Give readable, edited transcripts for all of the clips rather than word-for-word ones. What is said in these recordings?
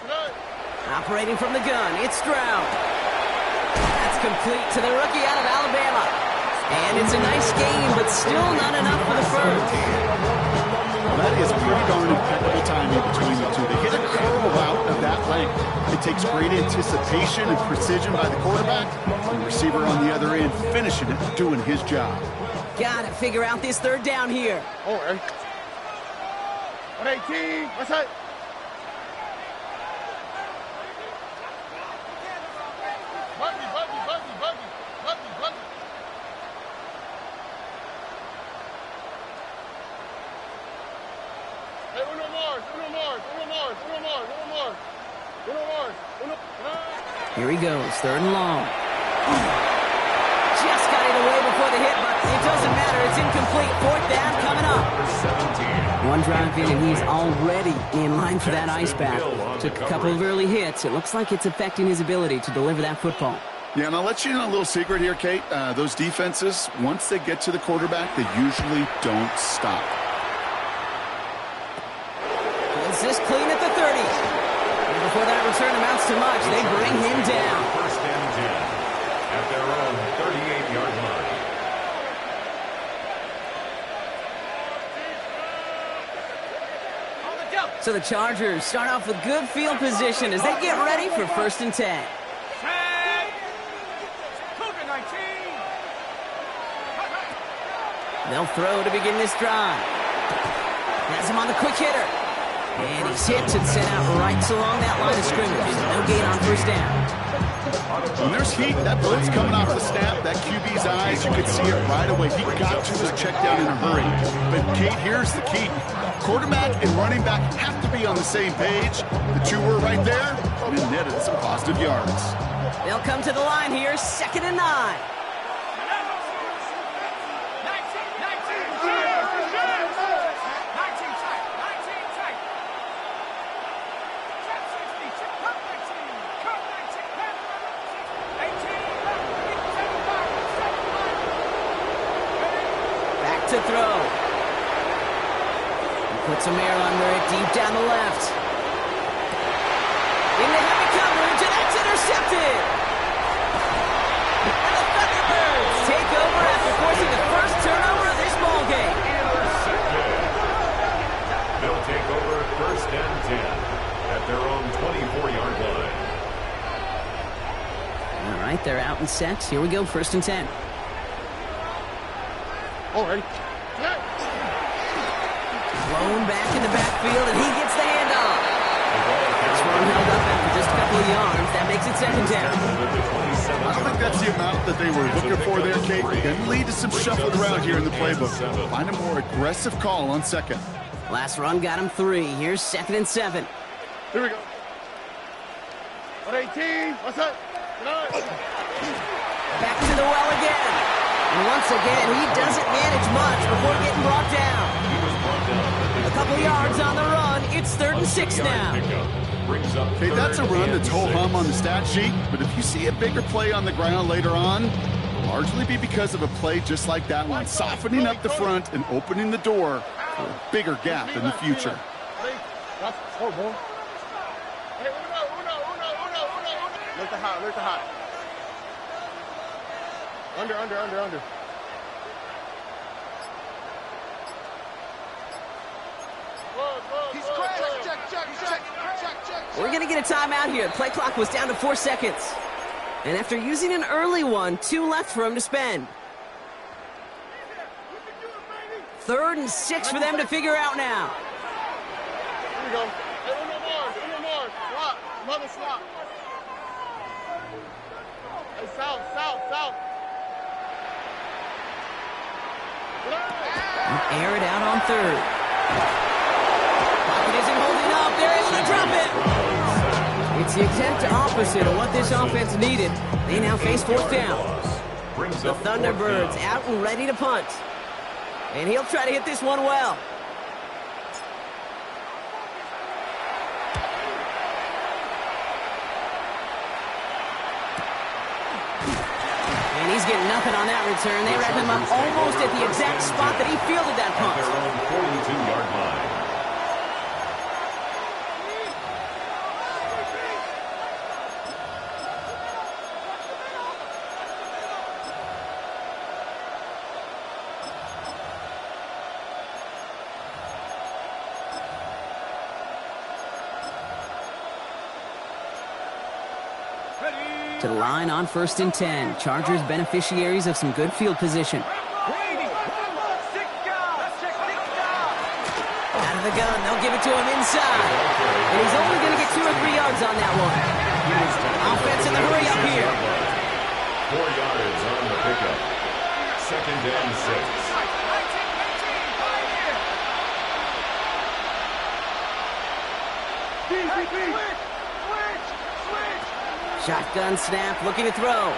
Operating from the gun, it's Stroud. That's complete to the rookie out of Alabama. And it's a nice game, but still not enough for the first. Well, that is pretty darn impeccable timing between the two. They hit a curl out of that length. It takes great anticipation and precision by the quarterback. And the receiver on the other end finishing it, doing his job. Got to figure out this third down here. All right. 118. What's that? Buggy. Hey, uno more. Here he goes, third and long. Just got it away before the hit, but it doesn't matter. It's incomplete. Fourth down coming up. One drive in, and he's already in line for that ice bath. Took a couple of early hits. It looks like it's affecting his ability to deliver that football. Yeah, and I'll let you in on a little secret here, Kate. Those defenses, once they get to the quarterback, they usually don't stop. Is this clean at the 30? And before that return amounts to much, they bring him down. First and 10 at their own 38-yard line. So the Chargers start off with good field position as they get ready for first and 10. They'll throw to begin this drive. Has him on the quick hitter. And he's hit and sent out right along that line of scrimmage. No gain on first down. When there's heat, that blitz coming off the snap, that QB's eyes, you could see it right away. He got to his check down in a hurry. But, Kate, here's the key. Quarterback and running back have to be on the same page. The two were right there, and it netted some positive yards. They'll come to the line here, 2nd and 9. To throw. He puts some air under it deep down the left. In the heavy coverage, and that's intercepted. And the Thunderbirds take over after forcing the first turnover of this ballgame. They'll take over first and 10 at their own 24-yard line. All right, they're out and set. Here we go, first and 10. Already. Blown back in the backfield, and he gets the handoff. This run held up after just a couple of yards. That makes it 2nd down. I don't think that's the amount that they were looking for there, Kate. Can lead to some shuffling around here in the playbook. Find a more aggressive call on second. Last run got him 3. Here's 2nd and 7. Here we go. 118. What's up? Back to the well again. And once again, he doesn't manage much before getting brought down. A couple yards on the run. It's 3rd and 6 now. Okay, that's a run that's ho-hum on the stat sheet, but if you see a bigger play on the ground later on, it'll largely be because of a play just like that one, softening up the front and opening the door for a bigger gap in the future. Look the hot. Under. He's check. We're going to get a timeout here. Play clock was down to 4 seconds. And after using an early one, 2 left for him to spend. 3rd and 6 for them to figure out now. Here we go. Hey, uno more. Swap. Another swap. Hey, south. Air it out on 3rd. Pocket isn't holding up. They're able to drop it. It's the exact opposite of what this offense needed. They now face 4th down. The Thunderbirds out and ready to punt. And he'll try to hit this one well. And he's getting nothing on that return. They wrap him up almost at the exact spot that he fielded that punt. At their own 42-yard line. To the line on 1st and 10. Chargers beneficiaries of some good field position. Out of the gun, they'll give it to him inside. And he's only going to get 2 or 3 yards on that one. Offense in the hurry up here. 4 yards on the pickup. 2nd and 6. Shotgun snap, looking to throw. Got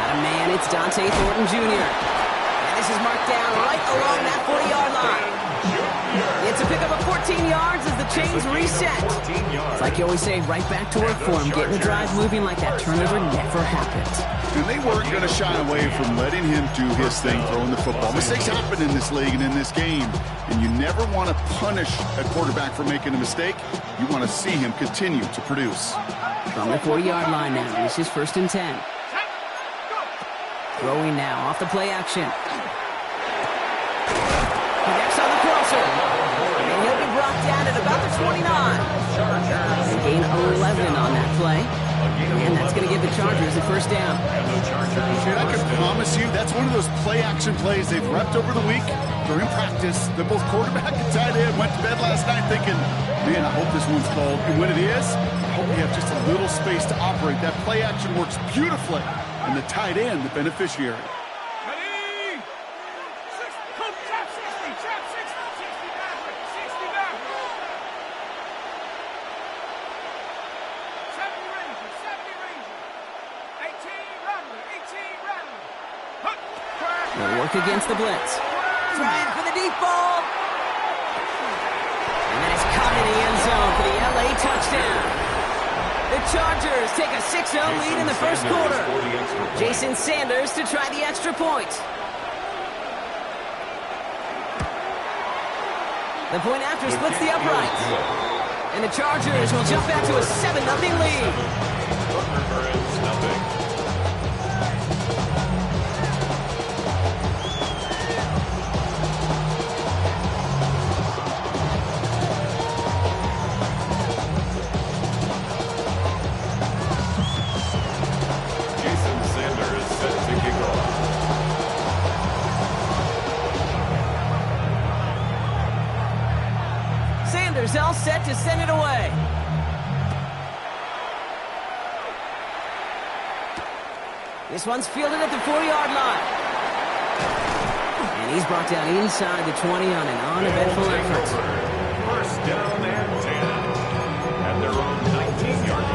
a man, it's Dante Thornton Jr. And this is marked down right along that 40-yard line. It's a pickup of 14 yards as the chains reset. It's like you always say, right back to work for him, getting the drive moving like that turnover never happened. And they weren't going to shy away from letting him do his thing, throwing the football. Mistakes happen in this league and in this game, and you never want to punish a quarterback for making a mistake. You want to see him continue to produce. From the 40-yard line now, this is 1st and 10. Throwing now off the play action. Connects on the crosser. And he'll be brought down at about the 29. They gain 11 on that play. And that's going to give the Chargers a 1st down. Shane, I can promise you that's one of those play-action plays they've repped over the week during practice. The both quarterback and tight end went to bed last night thinking, man, I hope this one's called. And when it is, I hope we have just a little space to operate. That play-action works beautifully. And the tight end, the beneficiary. They'll work against the blitz. Trying for the deep ball. And that is caught in the end zone for the LA touchdown. The Chargers take a 6-0 lead in the 1st quarter. Jason Sanders to try the extra point. The point after splits the uprights. And the Chargers will jump back to a 7-0 lead. All set to send it away. This one's fielded at the 4-yard line. And he's brought down inside the 20 on an uneventful effort. 1st down and 10 at their own 19-yard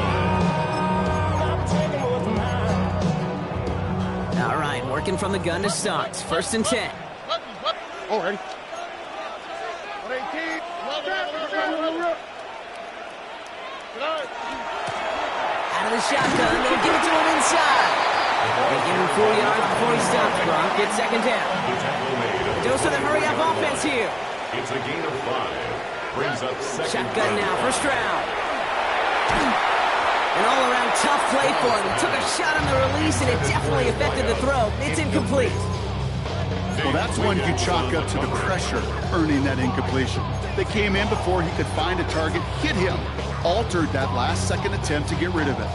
line. All right, working from the gun to start. 1st and 10. Already. Out of the shotgun, they'll give it to him inside. They give him 4 yards before he stops. Gronk gets 2nd down. Dose of the hurry-up offense here. It's a gain of 5. Brings up 2nd. Shotgun now, 1st round. An all-around tough play for him. He took a shot on the release, and it definitely affected the throw. It's incomplete. Well, that's one you chalk up to the pressure earning that incompletion. They came in before he could find a target, hit him, altered that last-second attempt to get rid of it.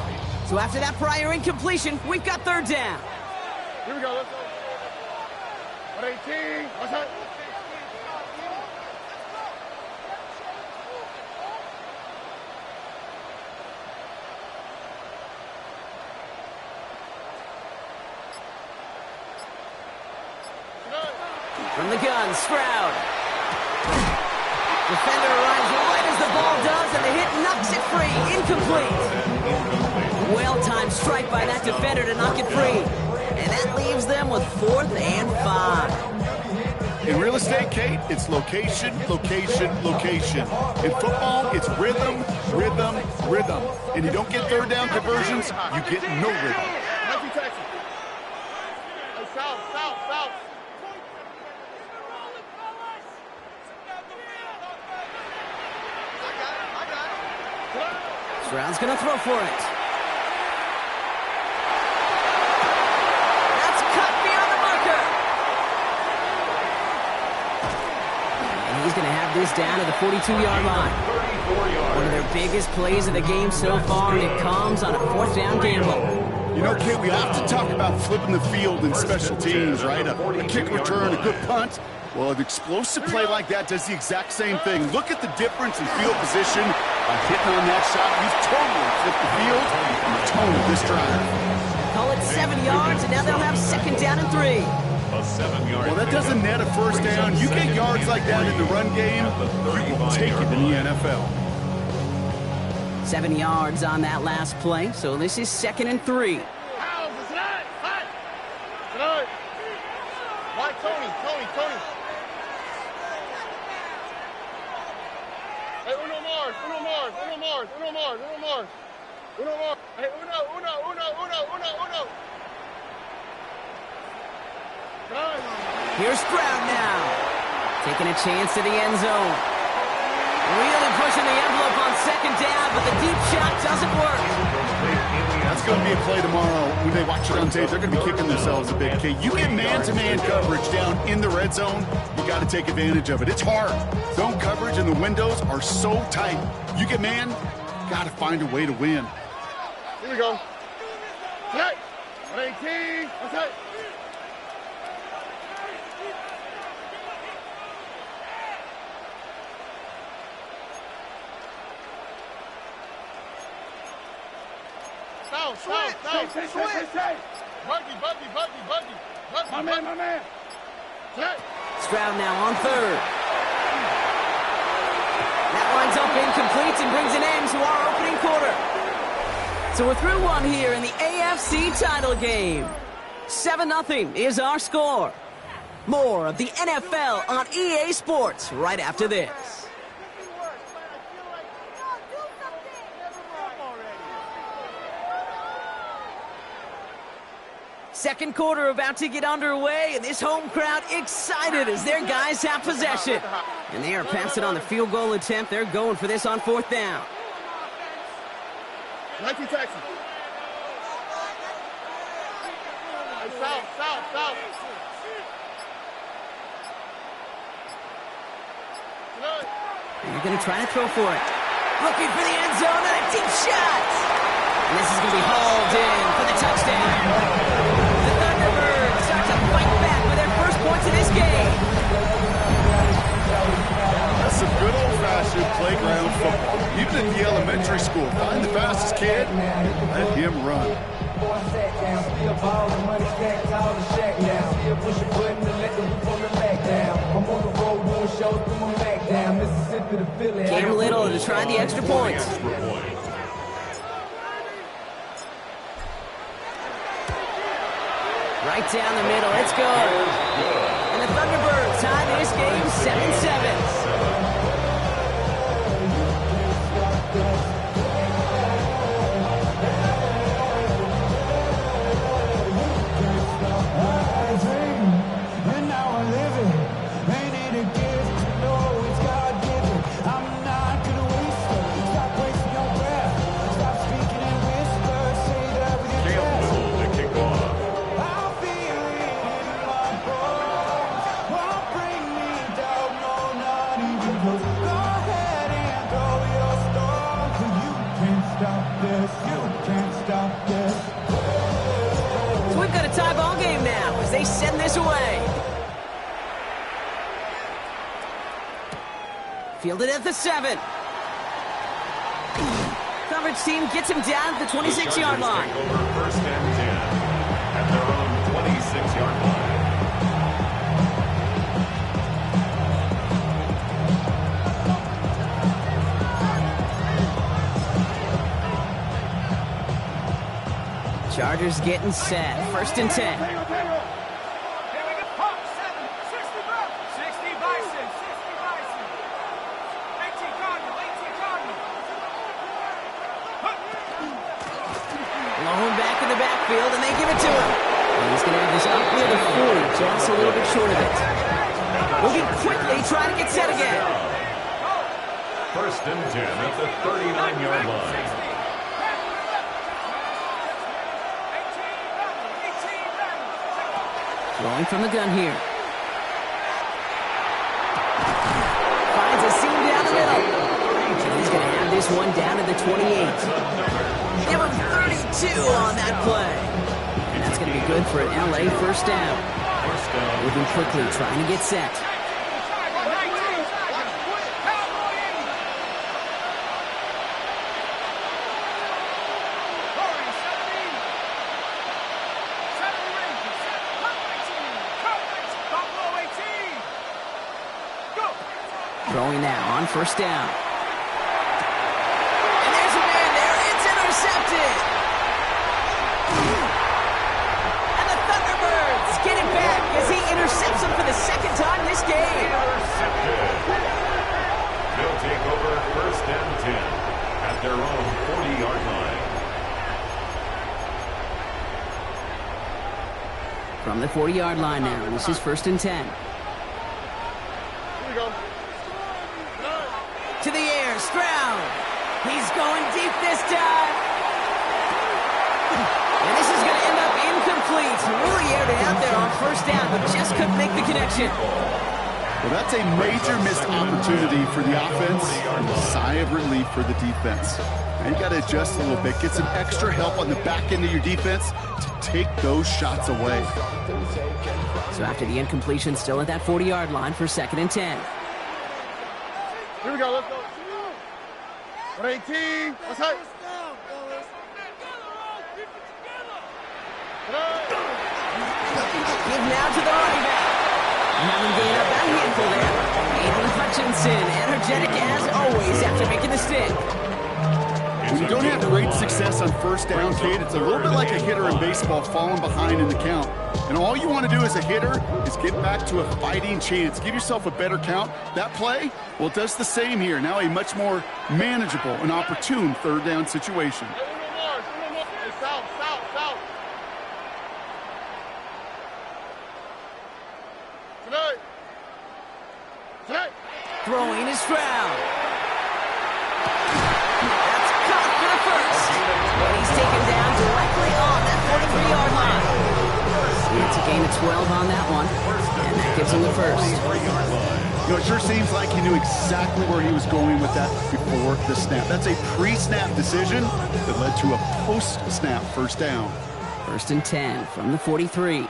So after that prior incompletion, we've got 3rd down. Here we go. Let's go. 118. What's that? From the gun, Stroud. Defender arrives right as the ball does, and the hit knocks it free. Incomplete. Well-timed strike by that defender to knock it free. And that leaves them with 4th and 5. In real estate, Kate, it's location, location, location. In football, it's rhythm, rhythm, rhythm. And you don't get 3rd down conversions, you get no rhythm. Stroud's going to throw for it. That's cut beyond the marker. And he's going to have this down to the 42-yard line. One of their biggest plays of the game so far, and it comes on a 4th down gamble. You know, Kate, we often talk about flipping the field in special teams, right? A kick return, a good punt. Well, an explosive play like that does the exact same thing. Look at the difference in field position by hitting on that shot. You've totally flipped the field and the tone of this drive. Call it 7 yards, and now they'll have 2nd down and 3. A 7-yard. Well, that doesn't net a first down. You get yards like that in the run game, you will take it in the NFL. 7 yards on that last play, so this is 2nd and 3. Why, Tony? Hey, uno more. Hey, uno. Here's Stroud now, taking a chance to the end zone. Really pushing the envelope on 2nd down, but the deep shot doesn't work. That's going to be a play tomorrow. When they watch it on tape, they're going to be kicking themselves a bit. Okay, you get man-to-man coverage down in the red zone, you got to take advantage of it. It's hard. Zone coverage and the windows are so tight. You get man, got to find a way to win. Here we go. Hey, 118. Okay. Switch. Buggy. My man. Stroud now on 3rd. That winds up incomplete and brings an end to our opening quarter. So we're through one here in the AFC title game. 7-0 is our score. More of the NFL on EA Sports right after this. Second quarter about to get underway, and this home crowd excited as their guys have possession. And they are passing on the field goal attempt. They're going for this on 4th down. 19 Texas. South. You're going to try to throw for it. Looking for the end zone and a deep shot. And this is going to be hauled in for the touchdown. The Thunderbirds start to fight back with their first points in this game. That's some good old-fashioned playground football. Even in the elementary school, find the fastest kid, let him run. Cam Little to try the extra points. Right down the middle, it's good. And the Thunderbirds tie this game 7-7. So we've got a tie ball game now as they send this away. Fielded at the 7. Coverage team gets him down at the 26-yard line. First and 10 at their own 26-yard line. Chargers getting set. First and 10. Lone back in the backfield, and they give it to him. And he's going to have this up near the 40, just a little bit short of it. Moving quickly, trying to get set again. First and 10 at the 39-yard line. Throwing from the gun here. Finds a seam down the middle. And he's going to have this one down to the 28. Give him 32 on that play. And that's going to be good for an LA first down. Moving quickly, trying to get set. Throwing now on first down. And there's a man there. It's intercepted. And the Thunderbirds get it back as he intercepts him for the second time this game. Intercepted. They'll take over first and 10 at their own 40-yard line. From the 40-yard line now, this is first and 10. Here we go. To the air, Stroud. He's going deep this time. And this is going to end up incomplete. Really aired it out there on first down, but just couldn't make the connection. Well, that's a major missed opportunity for the offense and a sigh of relief for the defense. Now you got to adjust a little bit, get some extra help on the back end of your defense to take those shots away. So after the incompletion, still at that 40-yard line for second and 10. Here we go, let's go. 118, let's hit. Give now to the running back. Having gained up that handful there. Aiden Hutchinson, energetic as always after making the stick. When you don't have great success on first down, Kate, it's a little bit like a hitter in baseball falling behind in the count. And all you want to do as a hitter is get back to a fighting chance. Give yourself a better count. That play, well, it does the same here. Now a much more manageable and opportune third down situation. Hey, south. Tonight. Throwing is Stroud. That's caught for the first. And he's taken down directly on that 43-yard line. It's a gain of 12 on that one. And that gives him the first. You know, it sure seems like he knew exactly where he was going with that before the snap. That's a pre-snap decision that led to a post-snap first down. First and 10 from the 43.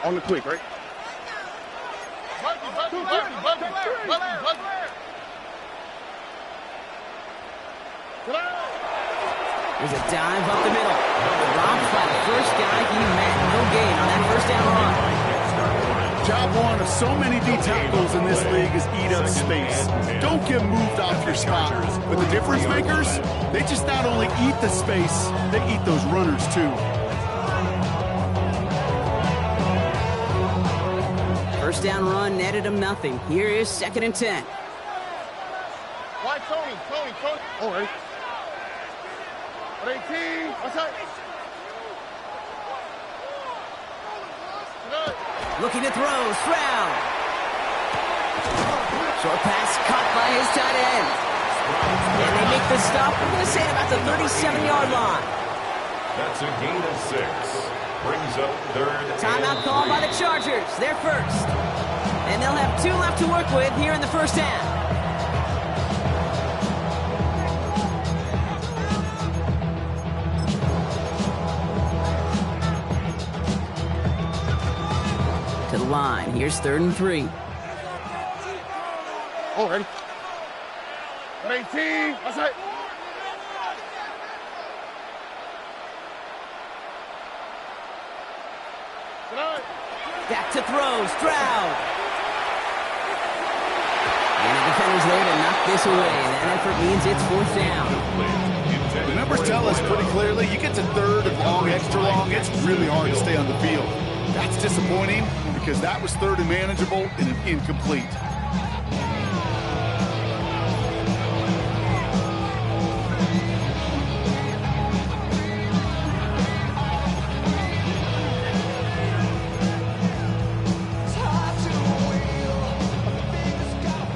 On the quick, right? There's a dive up the middle. Robbed by the first guy he met. No gain on that first down run. Job one of so many D tackles in this league is eat up space. Don't get moved off your spot. But the difference makers, they just not only eat the space, they eat those runners too. First down run netted him nothing. Here is second and 10. Why Tony? All right. 118, what's that? Looking to throw, Stroud. Short pass caught by his tight end. And they make the stop, I'm going to say about the 37-yard line. That's a gain of 6. Brings up third. Timeout called by the Chargers. They're first. And they'll have 2 left to work with here in the first half. To the line. Here's third and 3. All ready. 118, what's that? Back to throw, Stroud. And the defender's there to knock this away. That effort means it's fourth down. The numbers tell us pretty clearly, you get to third and long, extra long, it's really hard to stay on the field. That's disappointing because that was third and manageable and an incomplete.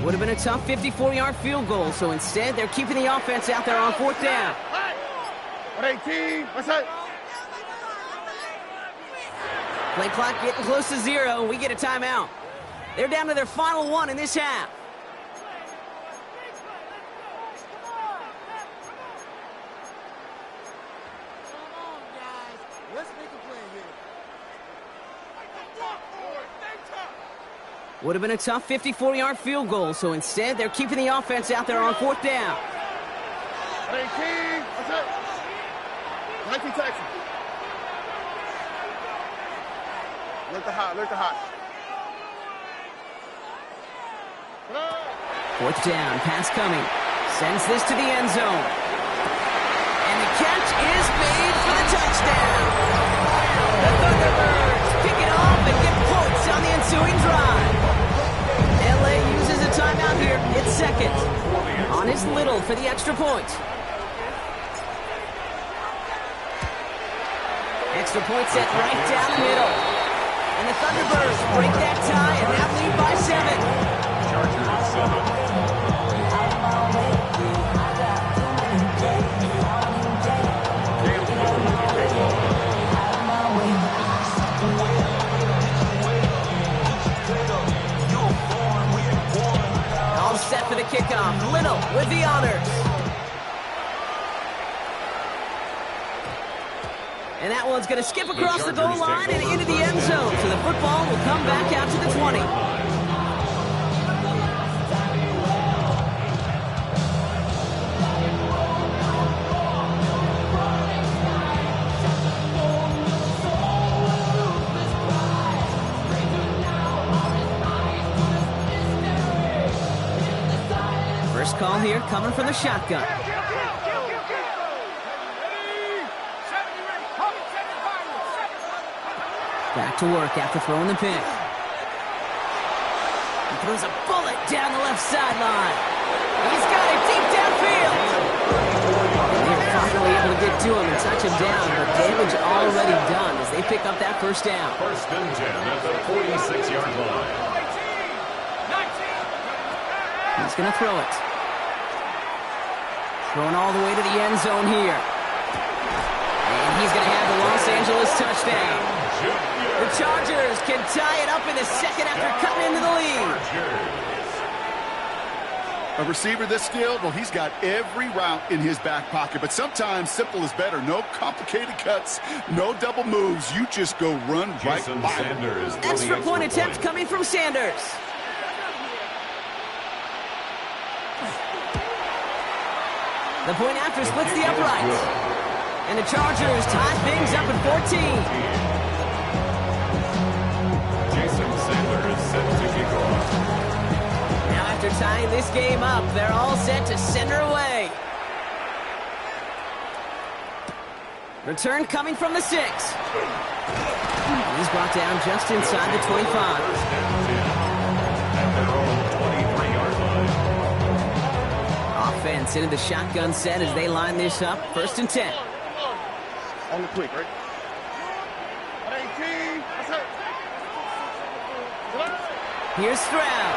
Would have been a tough 54-yard field goal, so instead they're keeping the offense out there on fourth down. 118, what's that? Play clock getting close to 0. We get a timeout. They're down to their final one in this half. Would have been a tough 54-yard field goal, so instead they're keeping the offense out there on 4th down. 18, that's it. 19 Texans. Look the hot, look the hot. 4th down, pass coming. Sends this to the end zone. And the catch is made for the touchdown. The Thunderbirds pick it off and get points on the ensuing drive. LA uses a timeout here. It's second. On is Little for the extra point. Extra point set right down the middle. And the Thunderbirds break that tie and now lead by 7. Chargers 7. All set for the kickoff. Little with the honors. And that one's going to skip across the goal line and into the end zone. So the football will come back out to the 20. First call here coming from the shotgun. Back to work after throwing the pick. He throws a bullet down the left sideline. He's got it deep downfield. They're finally able to get to him and touch him down, but damage already done as they pick up that first down. First and 10 at the 46-yard line. He's going to throw it. Throwing all the way to the end zone here. And he's going to have the Los Angeles touchdown. The Chargers can tie it up in the second after cutting into the lead. A receiver this skilled, well, he's got every route in his back pocket, but sometimes simple is better. No complicated cuts, no double moves. You just go run right by Sanders. Extra point attempt coming from Sanders. The point after splits the uprights. And the Chargers tie things up at 14. Now after tying this game up, they're all set to send her away. Return coming from the 6. He's brought down just inside the 25. Offense into the shotgun set as they line this up. First and 10. On the quick, right? 18, that's it. Here's Stroud.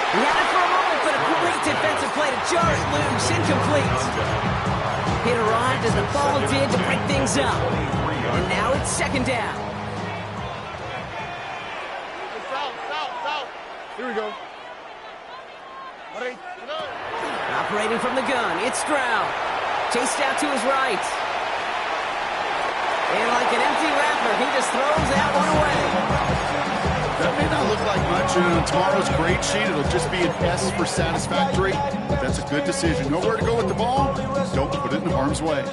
He had it for a moment, but a great defensive play to jar it loose. Incomplete. Hit arrived as the ball did to break things up. And now it's second down. South. Here we go. Operating from the gun, it's Stroud. Chased out to his right. And like an empty wrapper, he just throws that one away. That may not look like much. On tomorrow's grade sheet, it'll just be an S for satisfactory. But that's a good decision. Nowhere to go with the ball. Don't put it in harm's way.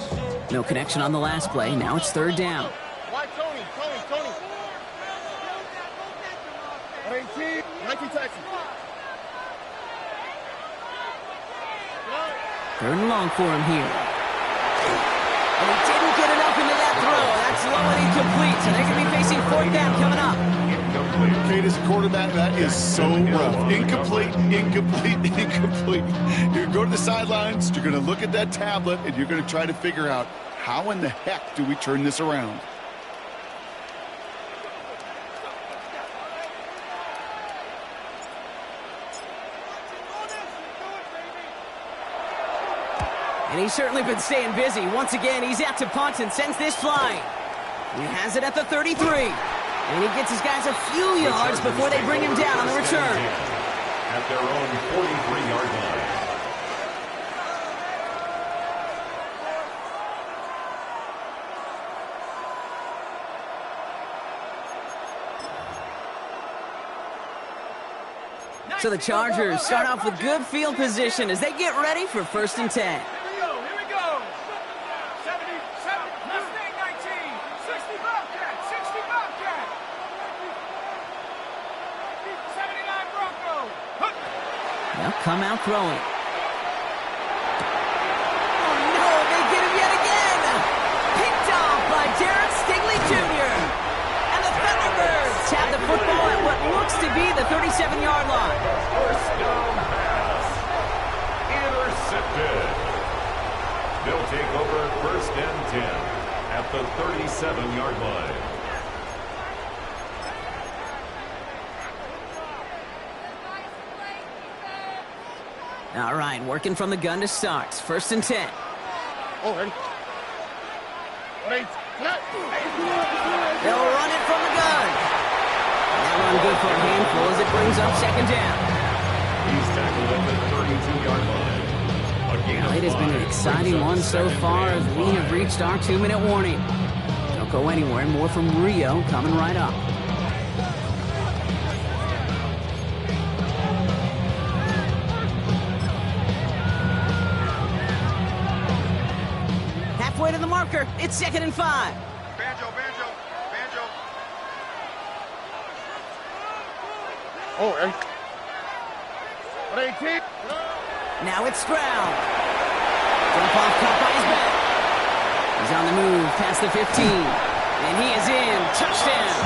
No connection on the last play. Now it's third down. Why Tony? 18, 19 Texans. Third and long for him here. And he didn't get enough into that throw. That's low and incomplete. So they're going to be facing fourth down coming up. Kate, as a quarterback, that is so rough. Incomplete. You go to the sidelines, you're going to look at that tablet, and you're going to try to figure out how in the heck do we turn this around. And he's certainly been staying busy. Once again, he's out to punt and sends this flying. He has it at the 33. And he gets his guys a few yards before they bring him down on the return. At their own 43-yard line. So the Chargers start off with good field position as they get ready for 1st and 10. Here we go. 70, 70, Mustang 19, 60 Bobcat, 60 Bobcat, 79 Bronco. They'll come out throwing. Oh no, they get him yet again! Picked off by Derek Stingley Jr. And the Thunderbirds have the football at what looks to be the 37-yard line. First down pass. Intercepted. They'll take over 1st and 10 at the 37-yard line. All right, working from the gun to start. 1st and 10. Oh, ready? They'll run it from the gun. That run good for a handful as it brings up 2nd down. He's tackled at the 32-yard line. Well, it has been an exciting one so far as we have reached our 2-minute warning. Don't go anywhere. More from Rio coming right up. Halfway to the marker. It's 2nd and 5. Banjo. Oh, ready? 18. Now it's Stroud. Jump off, caught by his back. He's on the move past the 15. And he is in. Touchdown.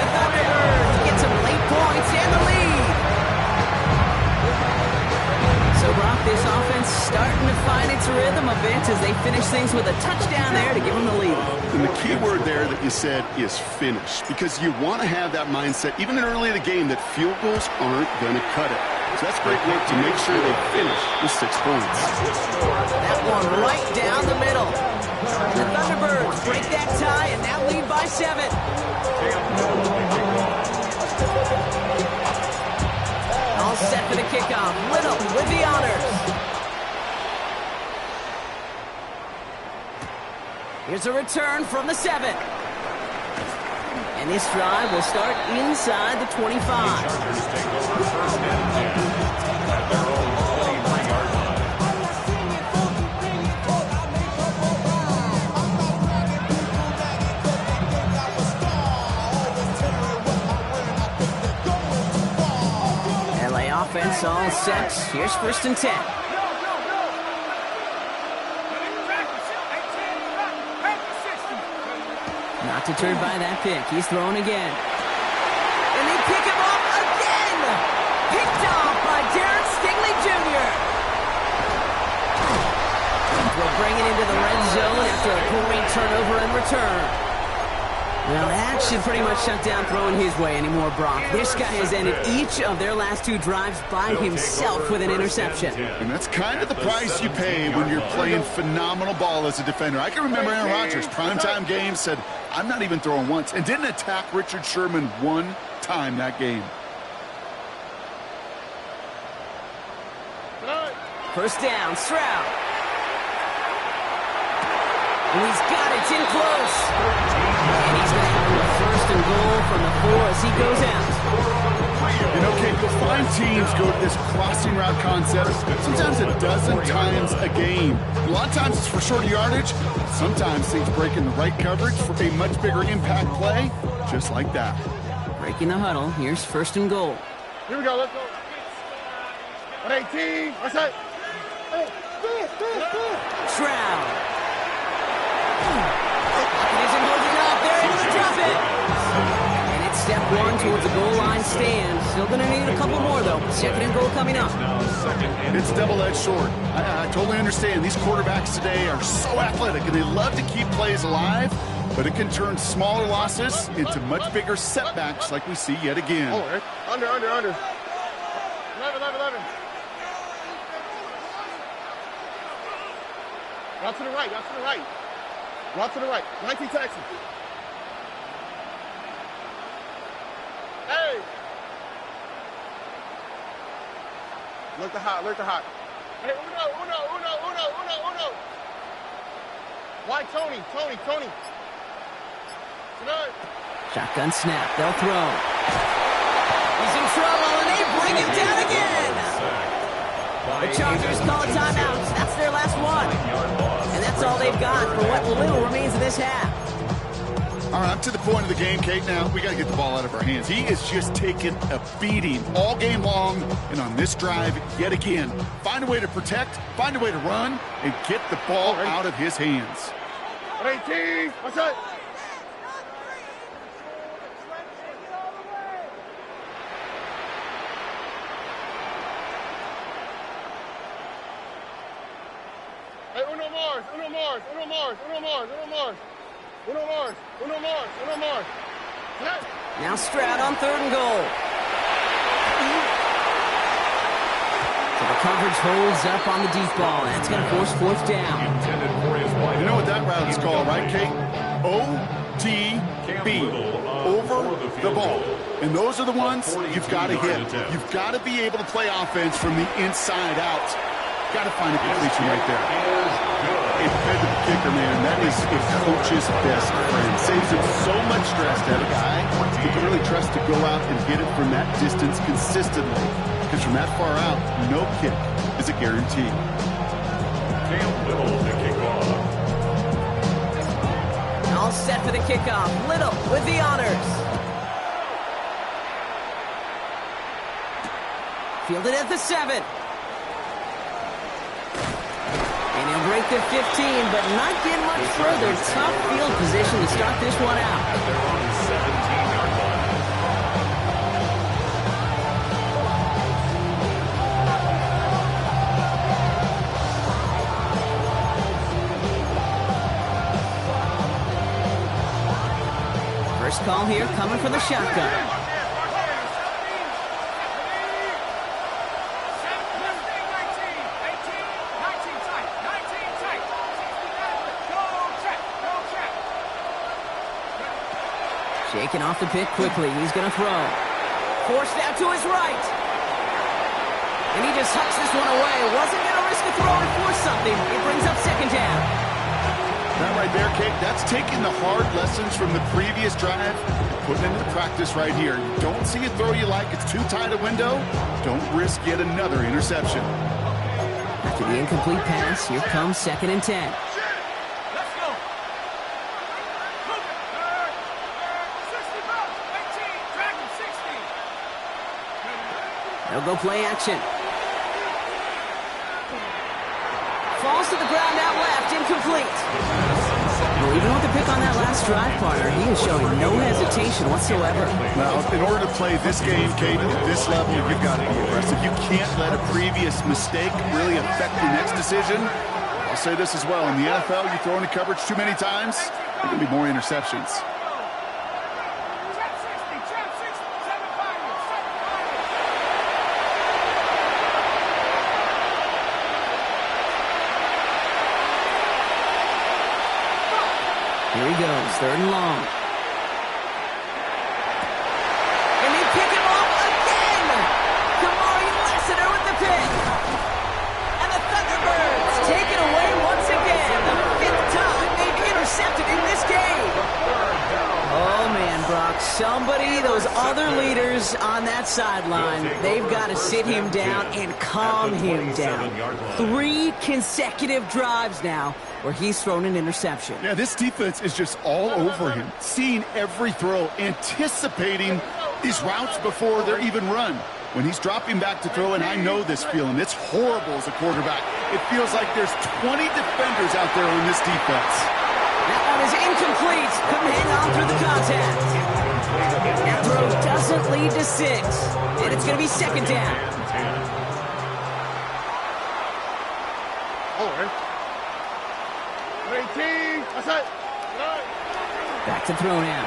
The Thunderbirds get some late points and the lead. So, Brock, this offense starting to find its rhythm a bit as they finish things with a touchdown there to give them the lead. And the key word there that you said is finish, because you want to have that mindset, even early in the game, that field goals aren't going to cut it. So that's great work to make sure they finish with 6 points. That one right down the middle. The Thunderbirds break that tie and now lead by 7. All set for the kickoff. Little with the honors. Here's a return from the 7. And this drive will start inside the 25. Chargers take over 1st and 10 at their own 23-yard line. LA offense all set. Here's 1st and 10. Not deterred by that pick. He's throwing again. And they pick him up again! Picked off by Derek Stingley Jr. We'll bring it into the red zone after a great turnover and return. Well, that should pretty much shut down throwing his way anymore, Brock. This guy has ended each of their last 2 drives by himself with an interception. And that's kind of the price you pay when you're playing phenomenal ball as a defender. I can remember Aaron Rodgers, primetime game, said, I'm not even throwing once, and didn't attack Richard Sherman 1 time that game. 1st down, Stroud. And he's got it, it's in close. And he's going to have a 1st and goal from the 4 as he goes out. You know, Kate, you'll find teams go to this crossing route concept sometimes a dozen times a game. A lot of times it's for short yardage. Sometimes things break in the right coverage for a much bigger impact play, just like that. Breaking the huddle, here's 1st and goal. Here we go, let's go. 118, what's that? Stroud. Pocket isn't holding up. They're able to drop it. And it's step 1 towards the goal line stand. Still going to need a couple more, though. 2nd and goal coming up. It's double-edged sword. I totally understand. These quarterbacks today are so athletic, and they love to keep plays alive, but it can turn smaller losses into much bigger setbacks like we see yet again. Oh, under. 11. Route to the right. Route to the right. 19 Texas. Hey! Look the hot. Hey, uno. Why, Tony? Tonight. Shotgun snap. They'll throw. He's in trouble, and they bring bring him down again. The Chargers call a timeout. That's their last one. And that's all they've got for what little remains of this half. All right, up to the point of the game, Kate. Now, we got to get the ball out of our hands. He is just taking a beating all game long. And on this drive, yet again, find a way to protect, find a way to run, and get the ball out of his hands. 18, what's that? Hey, uno más. Now Stroud on 3rd and goal. So the coverage holds up on the deep ball. That's going to force 4th down. You know what that route is called, right, Kate? OTB, over the ball. And those are the ones you've got to hit. You've got to be able to play offense from the inside out. Got to find a completion right there. A dependable kicker, man. That is a coach's best friend. Saves him so much stress to have a guy you can really trust to go out and hit it from that distance consistently. Because from that far out, no kick is a guarantee. Little to kick off. All set for the kickoff. Little with the honors. Fielded at the 7. And he'll break the 15, but not get much further. Tough field position to start this one out. They're on the 17-yard line. First call here coming from the shotgun. Shaking off the pit quickly. He's going to throw. Forced out to his right. And he just hucks this one away. Wasn't going to risk a throw and force something. It brings up 2nd down. That right there, Kate, that's taking the hard lessons from the previous drive and putting into practice right here. You don't see a throw you like. It's too tight a window. Don't risk yet another interception. After the incomplete pass, here comes 2nd and 10. They'll go play action. Falls to the ground out left, incomplete. Well, even with the pick on that last drive, partner, he is showing no hesitation whatsoever. Now, in order to play this game, Kate, at this level, you've got to be aggressive. You can't let a previous mistake really affect your next decision. I'll say this as well. In the NFL, you throw into coverage too many times, there can be more interceptions. Here he goes, 3rd and long. And they pick him off again! Kamari Lassiter with the pick. And the Thunderbirds take it away once again. The 5th time they've intercepted in this game. Oh, man, Brock. Somebody, those other leaders on that sideline, they've got to sit him down and calm him down. 3 consecutive drives now where he's thrown an interception. Yeah, this defense is just all over him, seeing every throw, anticipating these routes before they're even run. When he's dropping back to throw, and I know this feeling, it's horrible as a quarterback. It feels like there's 20 defenders out there on this defense. That one is incomplete. Couldn't hang on through the contact. That throw doesn't lead to 6. And it's going to be 2nd down. All right. 18, what's that? Back to throw now.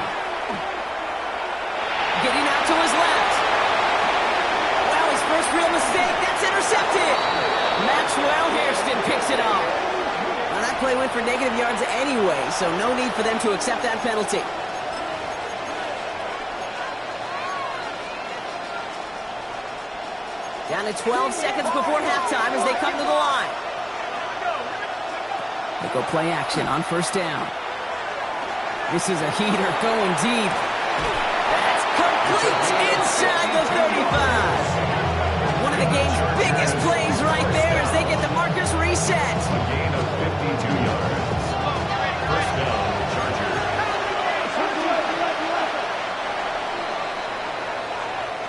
Getting out to his left. Well, his first real mistake. That's intercepted. Maxwell Hairston picks it off. Well, that play went for negative yards anyway, so no need for them to accept that penalty. Down to 12 seconds before halftime as they come to the line. They go play action on 1st down. This is a heater going deep. That's complete inside the 35. of the game's biggest plays right there as they get the markers reset. A gain of 52 yards. First down, Chargers.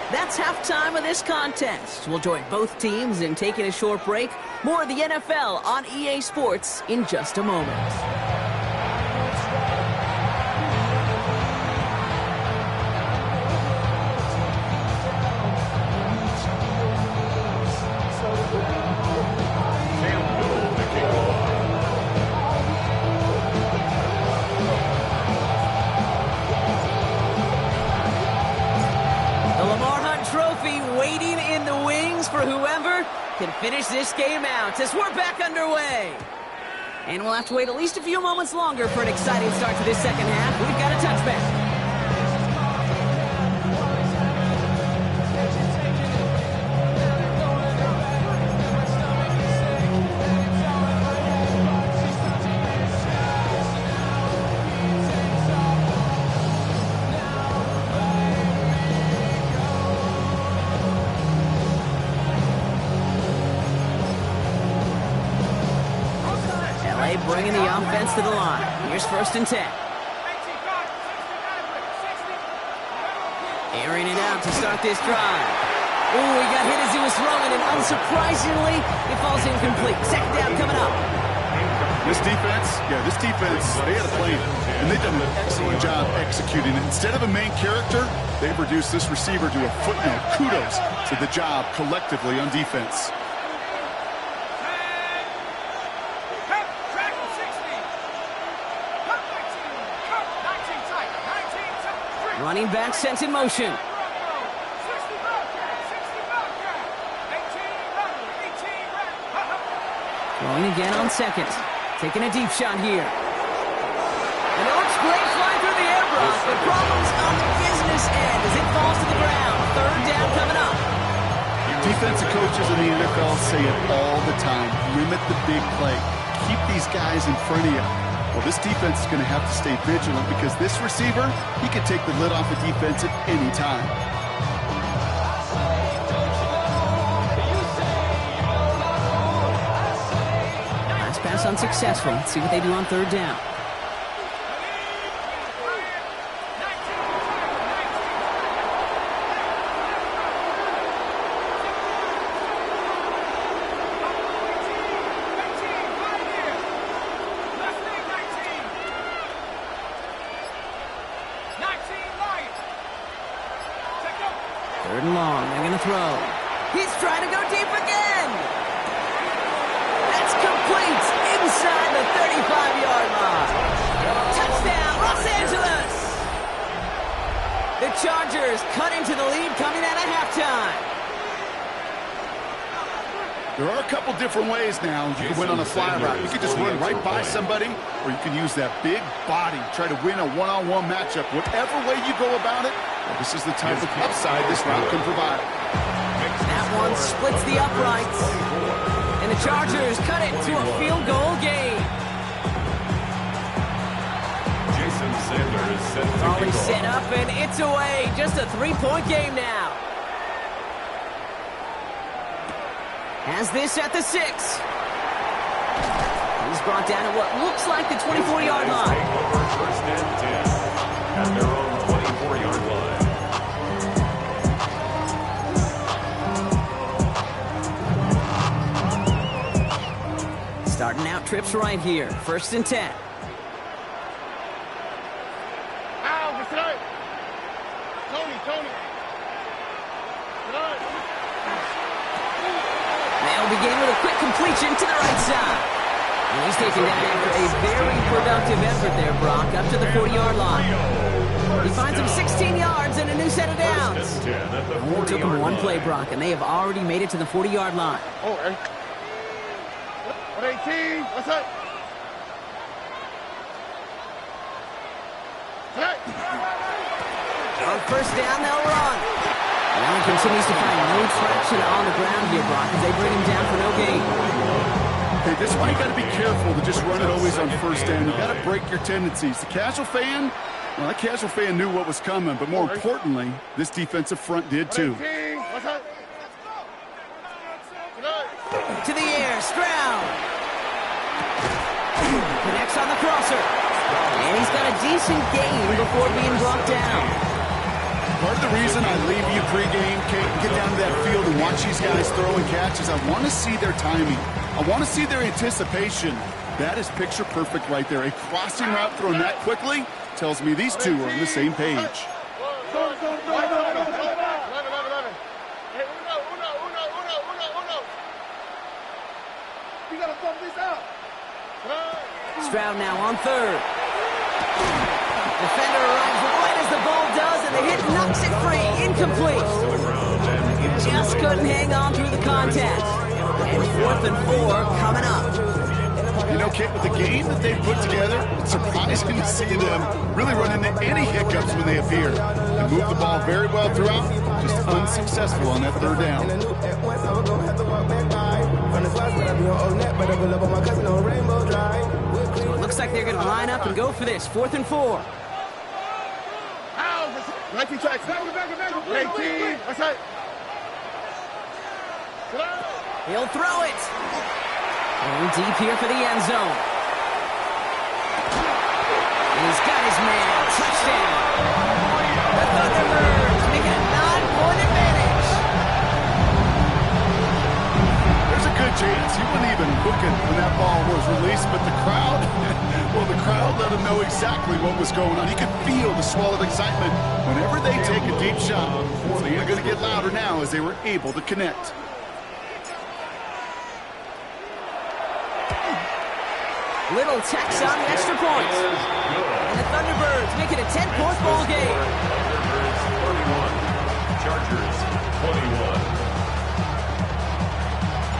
That's halftime of this contest. We'll join both teams in taking a short break. More of the NFL on EA Sports in just a moment. Waiting in the wings for whoever can finish this game out as we're back underway. And we'll have to wait at least a few moments longer for an exciting start to this second half. We've got a touchback. Bringing the offense to the line. Here's 1st and 10. Airing it out to start this drive. Ooh, he got hit as he was throwing, and unsurprisingly, it falls incomplete. Second down coming up. This defense, they had a plan, and they've done an excellent job executing it. Instead of a main character, they've reduced this receiver to a footnote. Kudos to the job collectively on defense. Running back sent in motion. Throwing again on second. Taking a deep shot here. And it looks great flying through the air, Brock, but problems on the business end as it falls to the ground. 3rd down coming up. Defensive coaches in the NFL say it all the time. Limit the big play. Keep these guys in front of you. Well, this defense is going to have to stay vigilant because this receiver, he can take the lid off a defense at any time. Last pass unsuccessful. Let's see what they do on 3rd down. Throw. He's trying to go deep again. That's complete inside the 35-yard line. Touchdown, Los Angeles. The Chargers cut into the lead coming out of halftime. There are a couple different ways now. You can win on a fly route. You can just run right by somebody, or you can use that big body, try to win a one-on-one matchup. Whatever way you go about it, well, this is the type of upside this route can provide. That one splits the uprights. And the Chargers cut it to a field goal game. Jason Sanders set to Ollie set up, and it's away. Just a 3-point game now. Has this at the 6. He's brought down at what looks like the 24-yard line. Take over 1st and 10 at their own 24-yard line. Starting out trips right here. 1st and 10. Tony. They'll begin with a quick completion to the right side. And he's taken down after a very productive effort there, Brock, up to the 40-yard line. He finds him 16 yards and a new set of downs. It took him one play, Brock, and they have already made it to the 40-yard line. Oh, 118. What's up? On 1st down, they'll run. Allen continues to find no traction on the ground here, Brock, as they bring him down for no gain. Hey, this is why you got to be careful to just run it always on 1st down. You got to break your tendencies. The casual fan, well, that casual fan knew what was coming, but more importantly, this defensive front did too. What's up? To the air, Stroud. Connects on the crosser. And he's got a decent gain before being brought down. Part of the reason I leave you pregame, Kate, get down to that field and watch these guys throw and catch is I want to see their timing. I want to see their anticipation. That is picture perfect right there. A crossing route thrown that quickly tells me these two are on the same page. Stroud now on third. Defender arrives right as the ball does, and the hit knocks it free. Incomplete. Just couldn't hang on through the contact. And 4th and 4 coming up. You know, Kate, with the game that they put together, it's surprising to see them really run into any hiccups when they appear. They move the ball very well throughout, just unsuccessful on that third down. So it looks like they're going to line up and go for this. 4th and 4. 19 tracks. 18. That's right. He'll throw it. Going deep here for the end zone. And he's got his man. Touchdown. The Thunderbirds making a 9-point advantage. There's a good chance he wasn't even looking when that ball was released, but the crowd, well, the crowd let him know exactly what was going on. He could feel the swell of excitement whenever they take a deep shot. So they're going to get louder now as they were able to connect. Little tacks on the extra point. And the Thunderbirds make it a 10-point ball game. Thunderbirds 31, Chargers 21.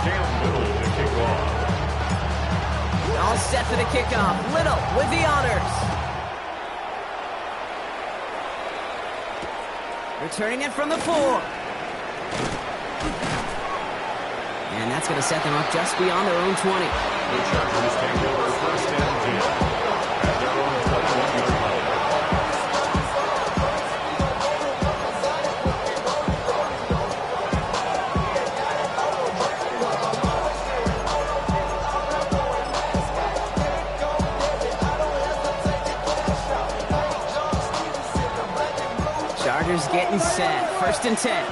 Cam Little to kick off. All set for the kickoff. Little with the honors. Returning it from the 4. And that's going to set them up just beyond their own 20. The Chargers take over 1st and 10 at their own 21-yard line. Chargers getting set. 1st and 10.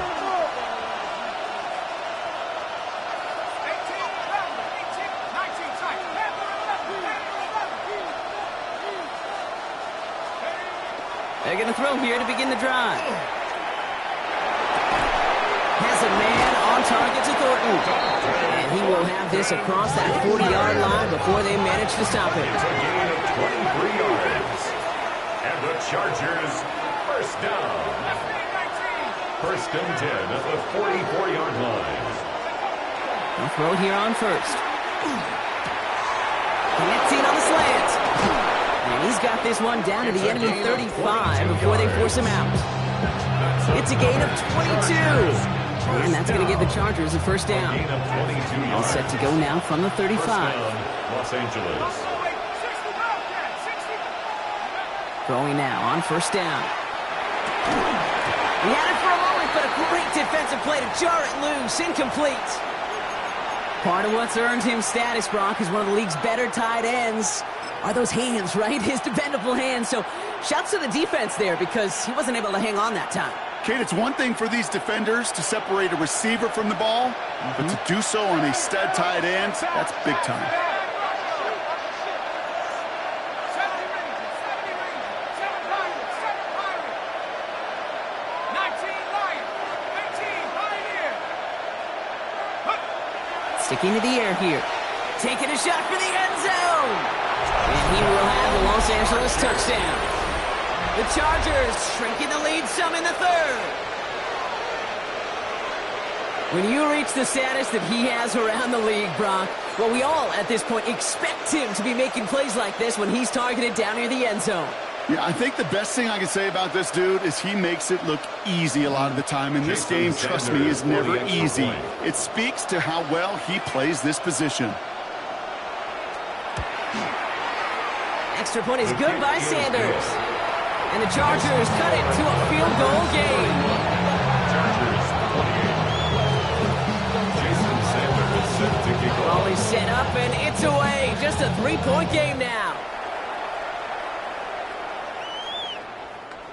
They're going to throw here to begin the drive. Has a man on target to Thornton. And he will have this across that 40-yard line before they manage to stop it. It's a gain of 23 yards. And the Chargers, 1st down. 1st and 10 at the 44-yard line. They'll throw here on 1st. Connecting on the slant. And he's got this one down to the enemy 35 before they force him out. It's a gain of 22. And that's going to give the Chargers a 1st down. All set to go now from the 35. Los Angeles. Throwing now on 1st down. He had it for a moment, but a great defensive play to jar it loose. Incomplete. Part of what's earned him status, Brock, is one of the league's better tight ends. Are those hands, right? His dependable hands. So shouts to the defense there because he wasn't able to hang on that time. Kate, it's one thing for these defenders to separate a receiver from the ball, but to do so on a stud tight end, that's big time. Sticking to the air here. Taking a shot for the end zone. And he will have the Los Angeles touchdown. The Chargers shrinking the lead some in the 3rd. When you reach the status that he has around the league, Brock, well, we all at this point expect him to be making plays like this when he's targeted down near the end zone. Yeah, I think the best thing I can say about this dude is he makes it look easy a lot of the time. And this game, trust me, is never easy. It speaks to how well he plays this position. Extra point is good by Sanders. And the Chargers cut it to a field goal game. Chargers 28. Jason Sanders set to kick off. Ball is set up, and it's away. Just a 3-point game now.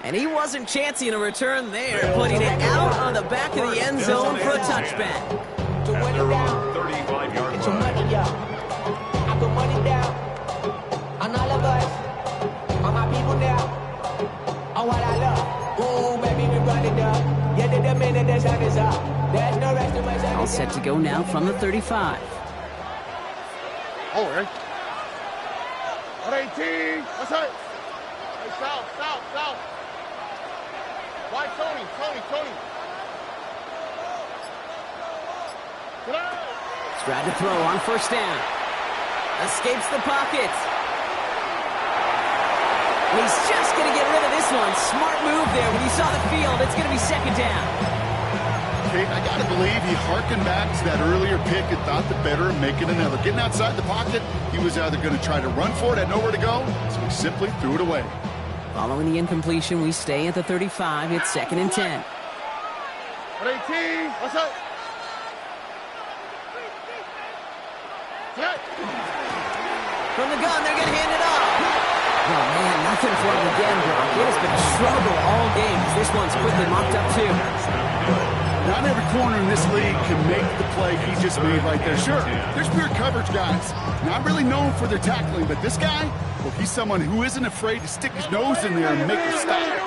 And he wasn't chancing a return there, putting it out on the back of the end zone for a touchback. At their own 35-yard Get your line. money up. I put money down on all of us, on my people now, on what I love. Ooh, baby, we run it up. Yeah, the minute the sun is up. There's no rest in my sun. All set to go now from the 35. Oh, right. 118. What's up? Hey, south. Why, Tony? Stride to throw on first down. Escapes the pocket. He's just going to get rid of this one. Smart move there. When he saw the field, it's going to be second down. Kate, I got to believe he harkened back to that earlier pick and thought the better of making another. Getting outside the pocket, he was either going to try to run for it, had nowhere to go, so he simply threw it away. Following the incompletion, we stay at the 35. It's 2nd and 10. 118. What's up? From the gun, they're going to hand it off. Oh, man, nothing for him again, Brock. It has been a struggle all game. This one's quickly mocked up, too. Not every corner in this league can make the play he just made right there. Sure, there's pure coverage guys. Not really known for their tackling, but this guy, well, he's someone who isn't afraid to stick his nose in there and make a stop. Here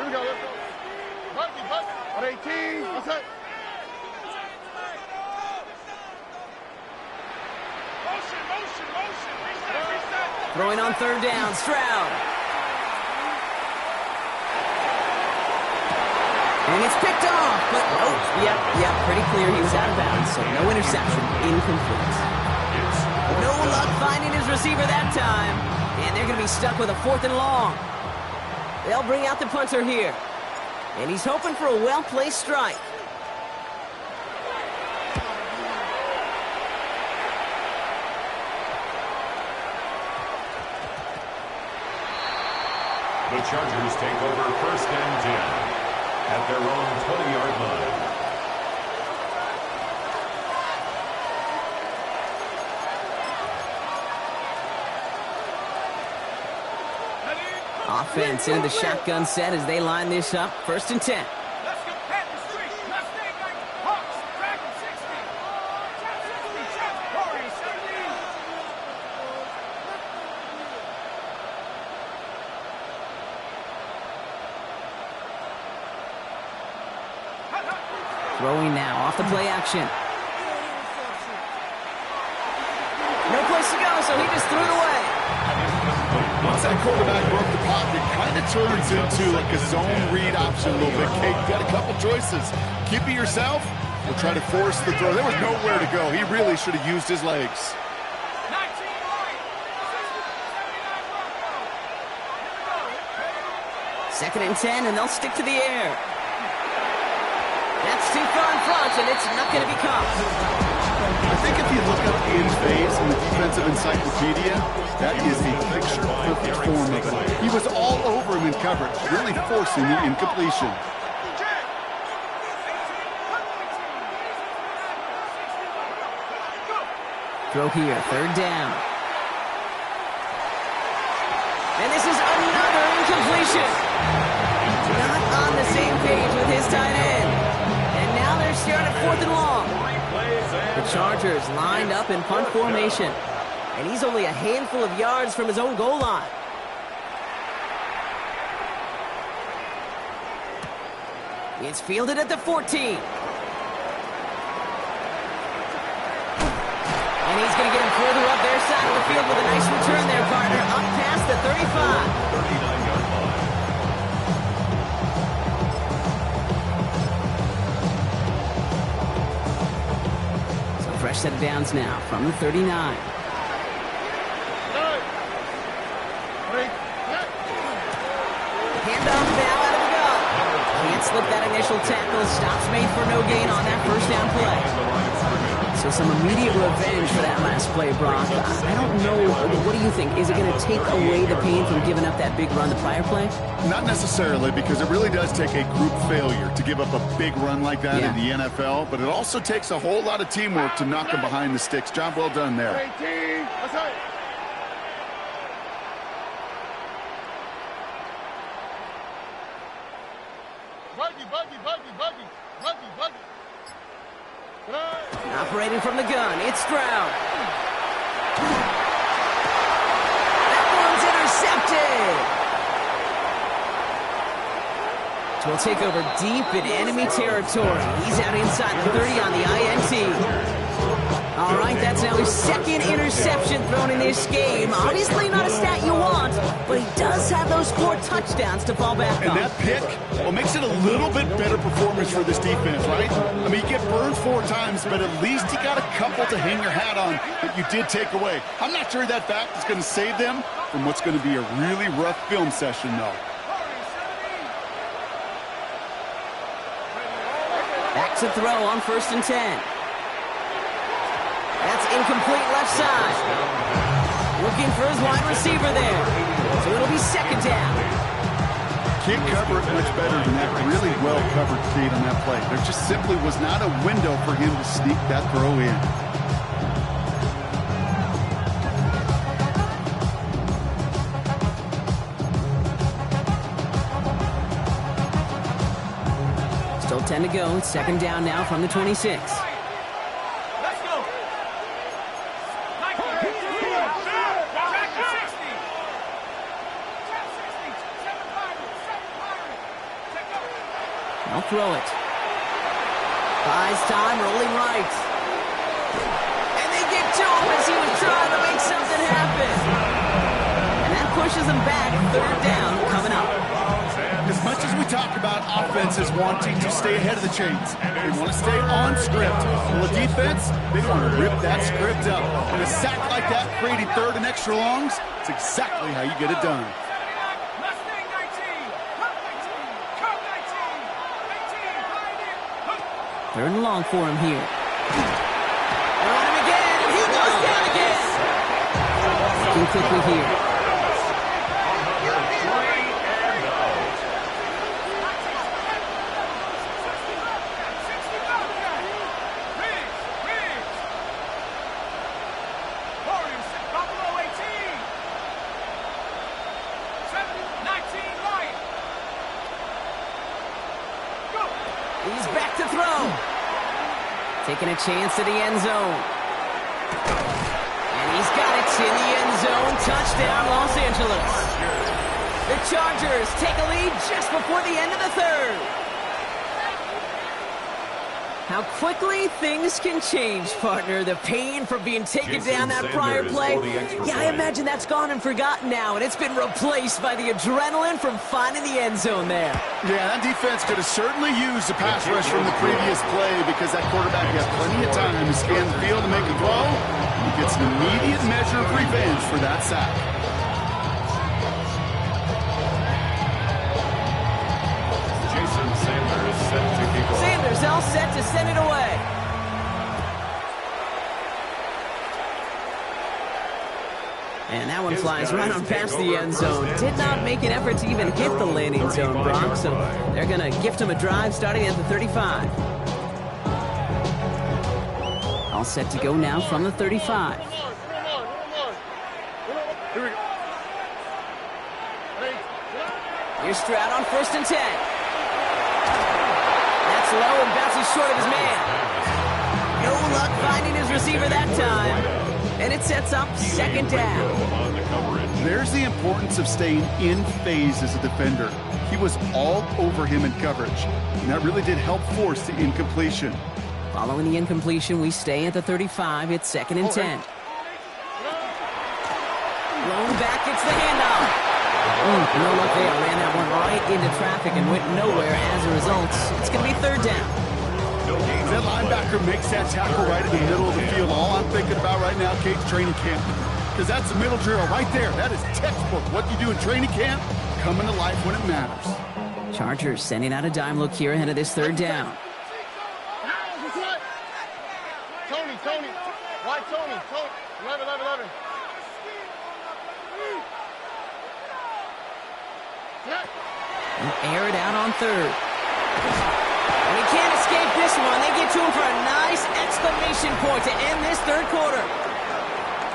we go, let's go. 118. What's up? Motion. Throwing on third down, Stroud. And it's picked off, but yep, pretty clear he was out of bounds, so no interception, incomplete. No luck finding his receiver that time, and they're going to be stuck with a 4th and long. They'll bring out the punter here, and he's hoping for a well-placed strike. The Chargers take over 1st and 10 at their own 20-yard line. Offense into the shotgun set as they line this up. 1st and 10. Let's go, Panthers 3. Mustang 90. Hawks, Dragon 60. Jeff 40, 70. Throwing now off the play action. No place to go, so he just threw it away. Once that quarterback broke the pocket, it kind of turns into like a zone read option a little bit. Kate, you got a couple choices. Keep it yourself or try to force the throw. There was nowhere to go. He really should have used his legs. 19 right. 2nd and 10, and they'll stick to the air. That's too far in front, and it's not going to be caught. I think if you look up in phase in the defensive encyclopedia, that is the picture-perfect form of it. He was all over him in coverage, really forcing the incompletion. Throw here, 3rd down. And this is another incompletion. Not on the same page with his tight end. And now they're staring at 4th and long. The Chargers lined up in punt formation. And he's only a handful of yards from his own goal line. It's fielded at the 14. And he's going to get him further up their side of the field with a nice return there, partner. Up past the 35. 39-yard line. So fresh set of downs now from the 39. Handoff now out of the gun. Can't slip that initial tackle. Stops made for no gain on that 1st down play. So some immediate revenge for that last play, Brock. I don't know. What do you think? Is it going to take away the pain from giving up that big run the prior play? Not necessarily, because it really does take a group failure to give up a big run like that in the NFL, but it also takes a whole lot of teamwork to knock them behind the sticks. Job well done there. Operating from the gun, it's Stroud. That one's intercepted. So we'll take over deep in enemy territory. He's out inside the 30 on the INT. All right, that's now his second interception thrown in this game. Obviously not a stat you want, but he does have those 4 touchdowns to fall back on. And that pick, well, makes it a little bit better performance for this defense, right? I mean, you get burned 4 times, but at least you got a couple to hang your hat on that you did take away. I'm not sure that fact is going to save them from what's going to be a really rough film session, though. Back to throw on 1st and 10. That's incomplete left side. Looking for his wide receiver there. So it'll be 2nd down. Can't cover it much better than that really well-covered feed on that play. There just simply was not a window for him to sneak that throw in. Still 10 to go. It's 2nd down now from the 26. I'll throw it. Buys time, rolling right. And they get to him as he was trying to make something happen. And that pushes him back. 3rd down coming up. As much as we talk about offenses wanting to stay ahead of the chains, they want to stay on script. Well, the defense, they want to rip that script up. And a sack like that, creating 3rd and extra longs, it's exactly how you get it done. 3rd and long for him here. They're on him again, and he goes down again. Looking quickly here. He's back to throw. Taking a chance to the end zone. And he's got it in the end zone. Touchdown, Los Angeles. The Chargers take a lead just before the end of the 3rd. How quickly things can change, partner. The pain from being taken down that prior play. Yeah, I imagine that's gone and forgotten now, and it's been replaced by the adrenaline from finding the end zone there. Yeah, that defense could have certainly used a pass rush from the previous play because that quarterback had plenty of time to scan the field and make a throw. He gets an immediate measure of revenge for that sack. Sanders all set to send it away. And that one flies right on past the end zone. Did not make an effort to even hit the landing zone, Brock. So they're going to gift him a drive starting at the 35. All set to go now from the 35. Here's Stroud on 1st and 10. That's low and bounces short of his man. No luck finding his receiver that time. And it sets up 2nd down. There's the importance of staying in phase as a defender. He was all over him in coverage, and that really did help force the incompletion. Following the incompletion, we stay at the 35. It's 2nd and 10. Blown back, it's the handoff. No luck there. Ran that one right into traffic and went nowhere as a result. It's going to be 3rd down. That linebacker makes that tackle right in the middle of the field. All I'm thinking about right now, Kate's training camp. Because that's the middle drill right there. That is textbook. What you do in training camp, coming to life when it matters. Chargers sending out a dime look here ahead of this 3rd down. Tony. Why Tony? 11. Air it out on third. And he can't escape this one. They get to him for a nice exclamation point to end this third quarter.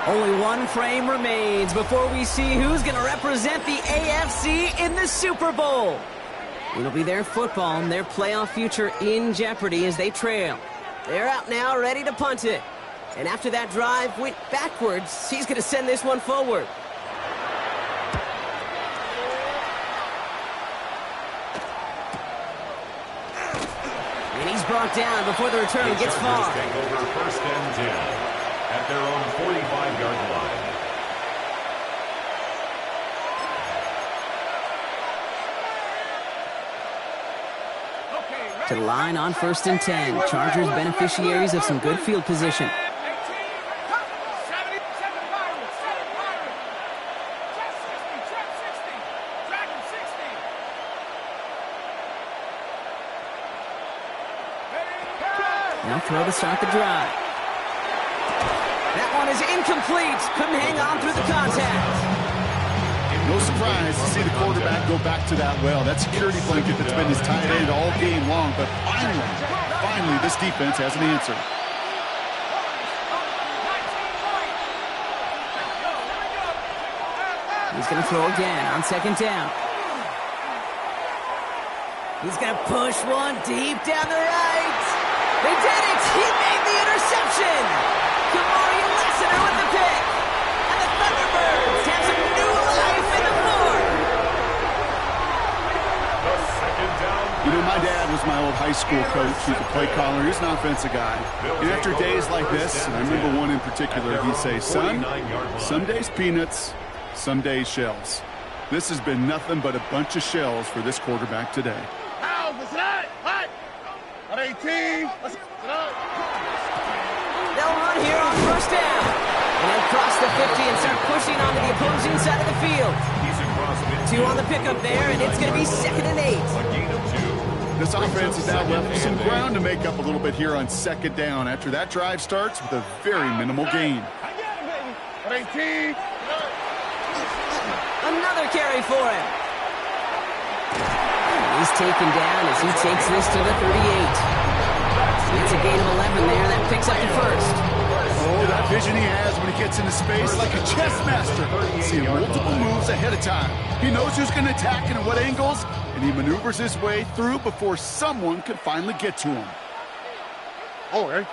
Only one frame remains before we see who's going to represent the AFC in the Super Bowl. It'll be their football and their playoff future in jeopardy as they trail. They're out now, ready to punt it. And after that drive went backwards, he's going to send this one forward. And he's brought down before the return gets far. Take over first and 10 at their own 45-yard line. To the line on first and 10. Chargers beneficiaries of some good field position. Now throw to start the drive. That one is incomplete. Couldn't hang on through the contact. No surprise to see the quarterback go back to that well. That security blanket that's been his tight end all game long. But finally, this defense has an answer. He's going to throw again on second down. He's going to push one deep down the right. They did it! He made the interception! Kamari Lessiter with the pick! And the Thunderbirds have some new life in the fourth! You know, my dad was my old high school coach. He's a play caller. He's an offensive guy. And after days like this, and I remember one in particular, he'd say, "Son, some days peanuts, some days shells." This has been nothing but a bunch of shells for this quarterback today. On 18. They'll run here on first down. And they'll cross the 50 and start pushing onto the opposing side of the field. Two on the pickup there, and it's going to be 2nd and 8. This offense has now left some ground to make up a little bit here on second down after that drive starts with a very minimal gain. On 18. Another carry for him. He's taken down as he takes this to the 38. It's a gain of 11 there. That picks up the first. Oh, that vision he has when he gets into space like a chess master. Seeing multiple moves ahead of time. He knows who's going to attack and at what angles, and he maneuvers his way through before someone can finally get to him. Oh, hey.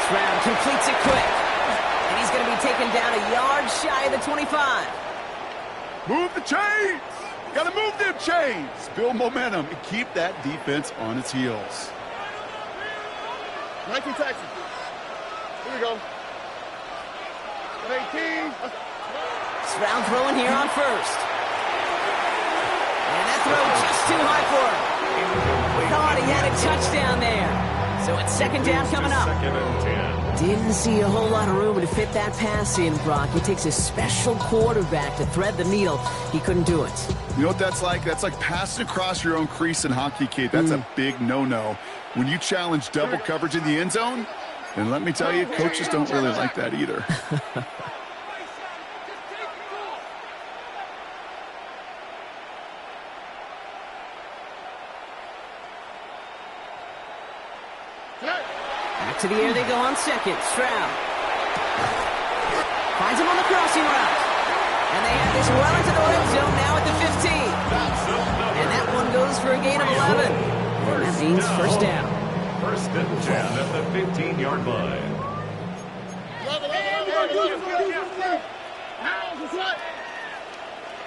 Stroud completes it quick. And he's going to be taken down a yard shy of the 25. Move the chains! Gotta move them chains! Build momentum and keep that defense on its heels. 19 Texas. Here we go. 18. Stroud throwing here on first. And that throw just too high for him. Thought he had a touchdown there. So it's second down coming up. 2nd and 10. Didn't see a whole lot of room to fit that pass in, Brock. It takes a special quarterback to thread the needle. He couldn't do it. You know what that's like? That's like passing across your own crease in hockey, Kate. That's a big no-no. When you challenge double coverage in the end zone, then let me tell you, coaches don't really like that either. Back to the air they go on second. Stroud finds him on the crossing route. And they have this well into the red zone now at the 15. And that one goes for a gain of 11. And that means first down. First and 10 at the 15-yard line.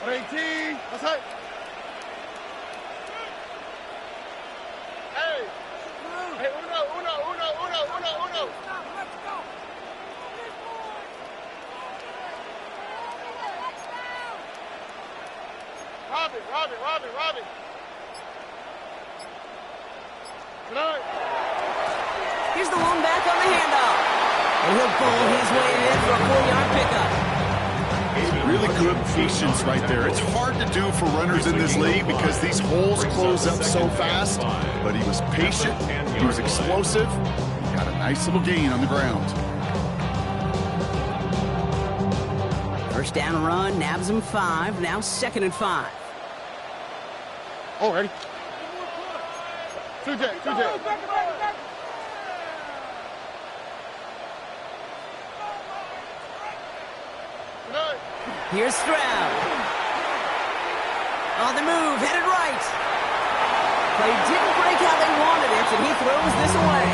On 18. Let's hit. Hey, uno. Robbie. Tonight. Here's the one back on the handoff. And he'll pull his way in for a 4-yard pickup. Really good patience right there. It's hard to do for runners in this league because these holes close up so fast. But he was patient, he was explosive, Got a nice little gain on the ground. First down run, nabs him 5. Now 2nd and 5. Oh, ready? 2J. Here's Stroud. On the move, headed right. Play didn't break how they wanted it, and he throws this away.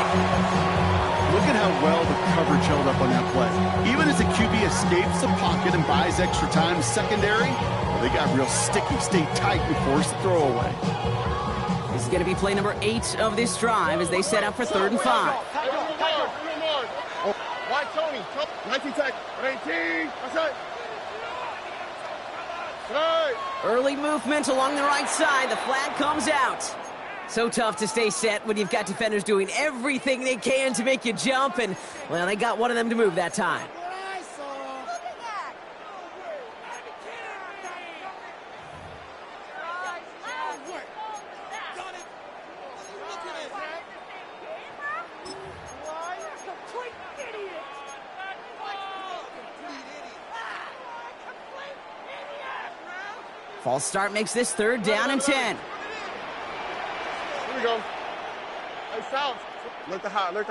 Look at how well the coverage held up on that play. Even as the QB escapes the pocket and buys extra time secondary, well, they got real sticky, stayed tight and forced the throw away. This is going to be play number 8 of this drive as they set up for 3rd and 5. White Tony. 19 tackle. 19. That's right. Early movement along the right side. The flag comes out. So tough to stay set when you've got defenders doing everything they can to make you jump, and, well, they got one of them to move that time. False start makes this 3rd down and 10. Here we go. Hey, Sounds. Look the hot. Buggy.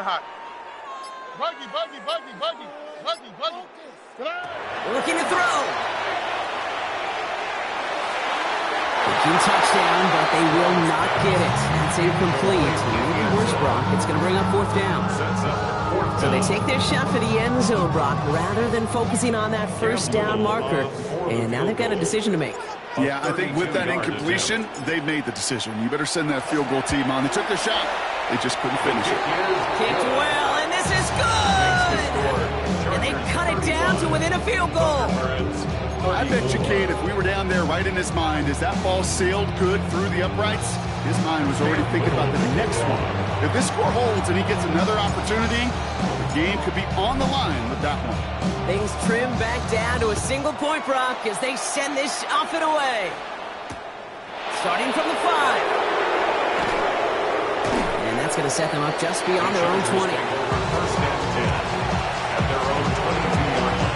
Looking to throw. Looking touchdown, but they will not get it. That's incomplete. Even worse, Brock. It's going to bring up 4th down. So they take their shot for the end zone, Brock, rather than focusing on that 1st down marker. And now they've got a decision to make. Yeah, I think with that incompletion, they made the decision. You better send that field goal team on. They took their shot. They just couldn't finish it. Kicked well, and this is good! And they cut it down to within a field goal. I bet you, Kate, if we were down there right in his mind, as that ball sailed good through the uprights, his mind was already thinking about the next one. If this score holds and he gets another opportunity, the game could be on the line with that one. Things trim back down to a single point, Brock, as they send this off and away. Starting from the 5. And that's going to set them up just beyond their own 20. First and 10 at their own 22-yard line.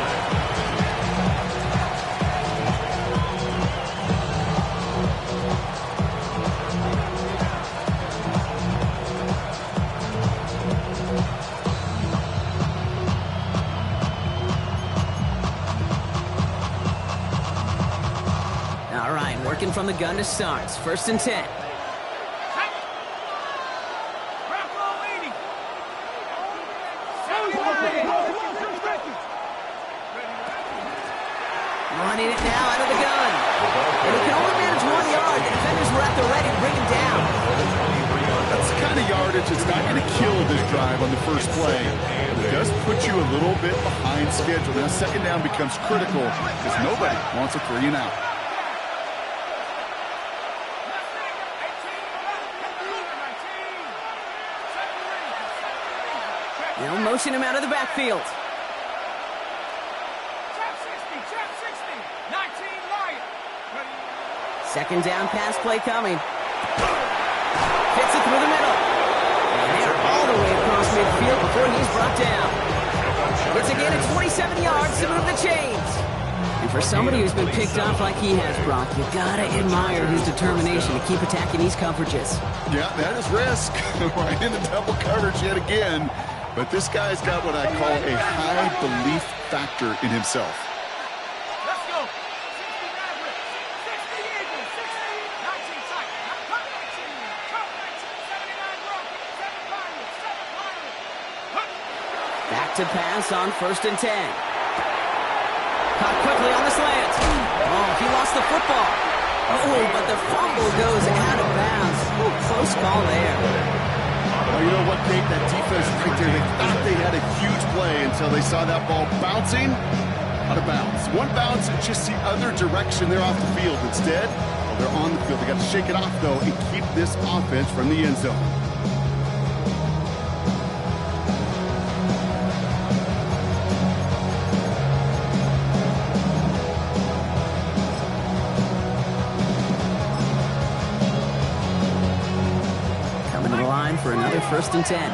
All right, working from the gun to start. 1st and 10. Running it now out of the gun. And he can only manage 1 yard. The defenders were at the ready to bring him down. That's the kind of yardage that's not going to kill this drive on the first play. But it does put you a little bit behind schedule. Now 2nd down becomes critical because nobody wants a 3 and out. They'll motion him out of the backfield. Trap 60, 19 Lion. 2nd down pass play coming. Fits it through the middle. And they're all the way across midfield before he's brought down. It's again at 27 yards to move the chains. And for somebody who's been picked off like he has, Brock, you gotta admire his determination to keep attacking these coverages. Yeah, that is risk. Right in the double coverage yet again. But this guy's got what I call a high belief factor in himself. Let's go. 60 Maverick, 60 Eagles, 60, 19 Titan, 19, 79 Rock, 7 Pirates, 7 Pirates. Back to pass on 1st and 10. Caught quickly on the slant. Oh, he lost the football. Oh, but the fumble goes out of bounds. Ooh, close call there. Well, you know what, Kate? That defense right there, they thought they had a huge play until they saw that ball bouncing out of bounds. One bounce, and just the other direction. They're off the field. Instead, well, they're on the field. They got to shake it off, though, and keep this offense from the end zone. For another 1st and 10.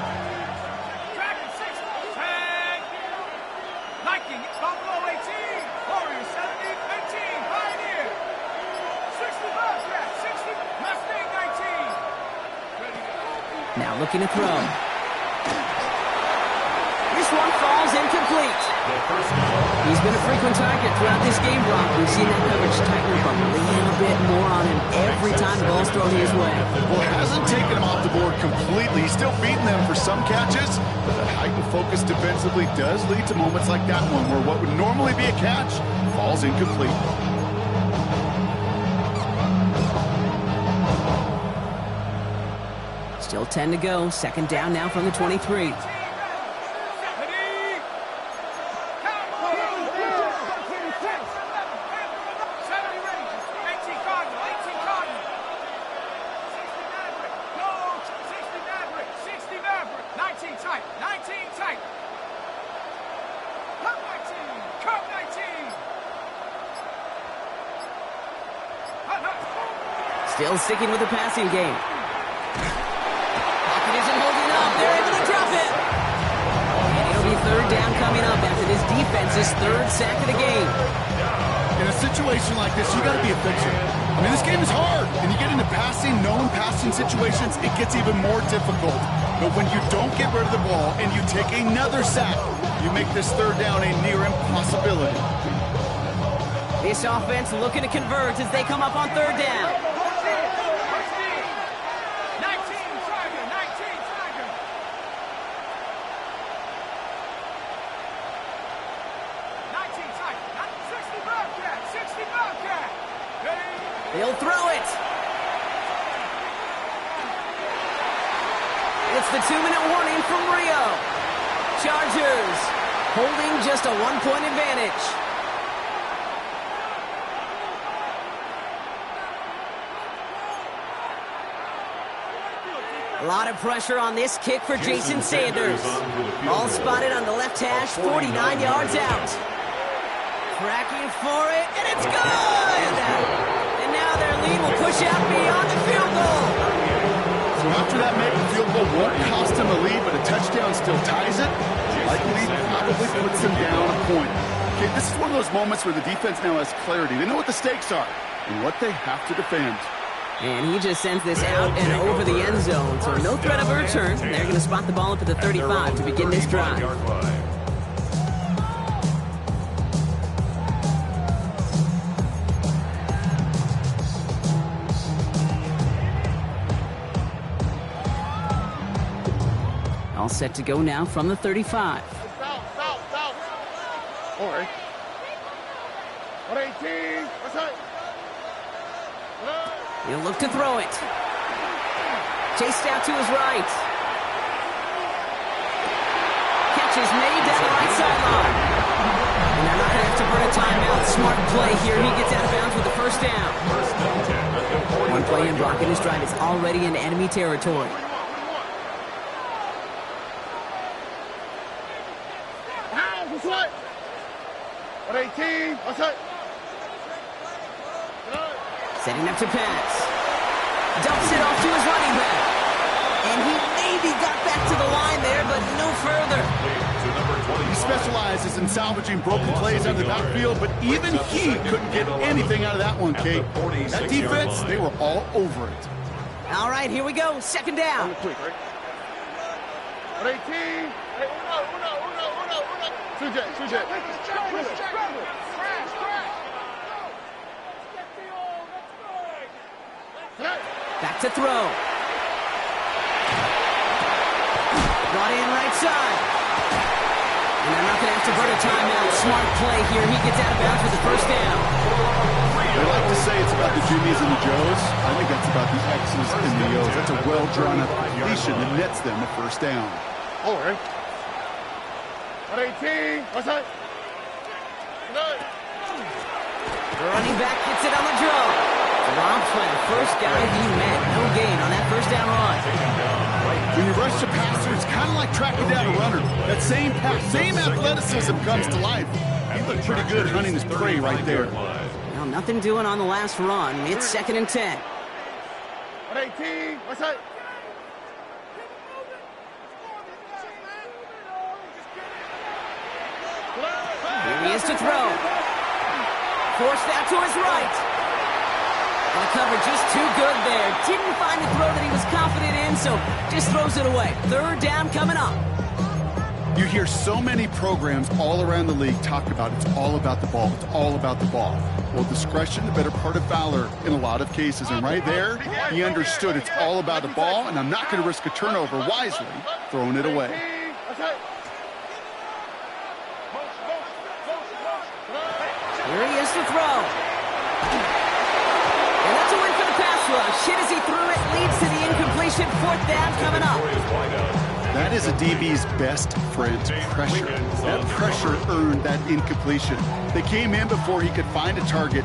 now, looking to throw. This one falls incomplete. He's been a frequent target throughout this game, Brock. We've seen that coverage tighten up a little bit more on him every time the ball's thrown his way. Well, it hasn't taken him off the board completely. He's still beating them for some catches, but that heightened focus defensively does lead to moments like that one where what would normally be a catch falls incomplete. Still 10 to go. Second down now from the 23. Still sticking with the passing game. Pocket isn't holding up. They're able to drop it. And it'll be third down coming up after this defense's third sack of the game. In a situation like this, you got to be a fixer. I mean, this game is hard, and you get into known passing situations, it gets even more difficult. But when you don't get rid of the ball and you take another sack, you make this third down a near impossibility. This offense looking to convert as they come up on third down. He'll throw it. It's the 2-minute warning from Rio. Chargers holding just a 1-point advantage. A lot of pressure on this kick for Jason Sanders. Ball spotted on the left hash, 49 yards out. Cracking for it, and it's good! And now their lead will push out beyond the field goal. So after that making field goal won't cost them a lead, but a touchdown still ties it, likely probably puts them down a point. Okay, this is one of those moments where the defense now has clarity. They know what the stakes are and what they have to defend. And he just sends this out and over the end zone, so no threat of a return. They're going to spot the ball up at the 35 to begin this drive. All set to go now from the 35. All right. 118. What's up? He'll look to throw it. Chased out to his right. Catch is made down the right sideline. And they're not going to have to burn a timeout. Smart play here. He gets out of bounds with the first down. One play in blocking his drive is already in enemy territory. What's what? 118. What's up? Setting up to pass. Dumps it off to his running back. And he maybe got back to the line there, but no further. He specializes in salvaging broken plays out of the backfield, but even he couldn't get anything out of that one, Kate. That defense, they were all over it. All right, here we go. Second down. 118. Sujet. Back to throw. Brought in right side. And they're not going to have to burn a timeout. Smart play here. He gets out of bounds with the first down. They like to say it's about the Jimmies and the Joes. I think that's about the X's and the O's. That's a well-drawn-up completion that nets them a first down. All right. 118. What's that? The running back gets it on the draw. Dropped by the first guy he met. No gain on that first down run. When you rush a passer, it's kind of like tracking down a runner. That same pass, same athleticism comes to life. He looked pretty good hunting his prey right there. Well, nothing doing on the last run. It's 2nd and 10. 118. What's that? Here he is to throw. Forced out to his right. And the coverage is too good there. Didn't find the throw that he was confident in, so just throws it away. Third down coming up. You hear so many programs all around the league talk about it's all about the ball. It's all about the ball. Well, discretion, the better part of valor in a lot of cases. And right there, he understood it's all about the ball, and I'm not going to risk a turnover wisely, throwing it away. Here he is to throw. And that's a win for the pass rush. Hit as he threw it, leads to the incompletion. Fourth down coming up. That is a DB's best friend, pressure. That pressure earned that incompletion. They came in before he could find a target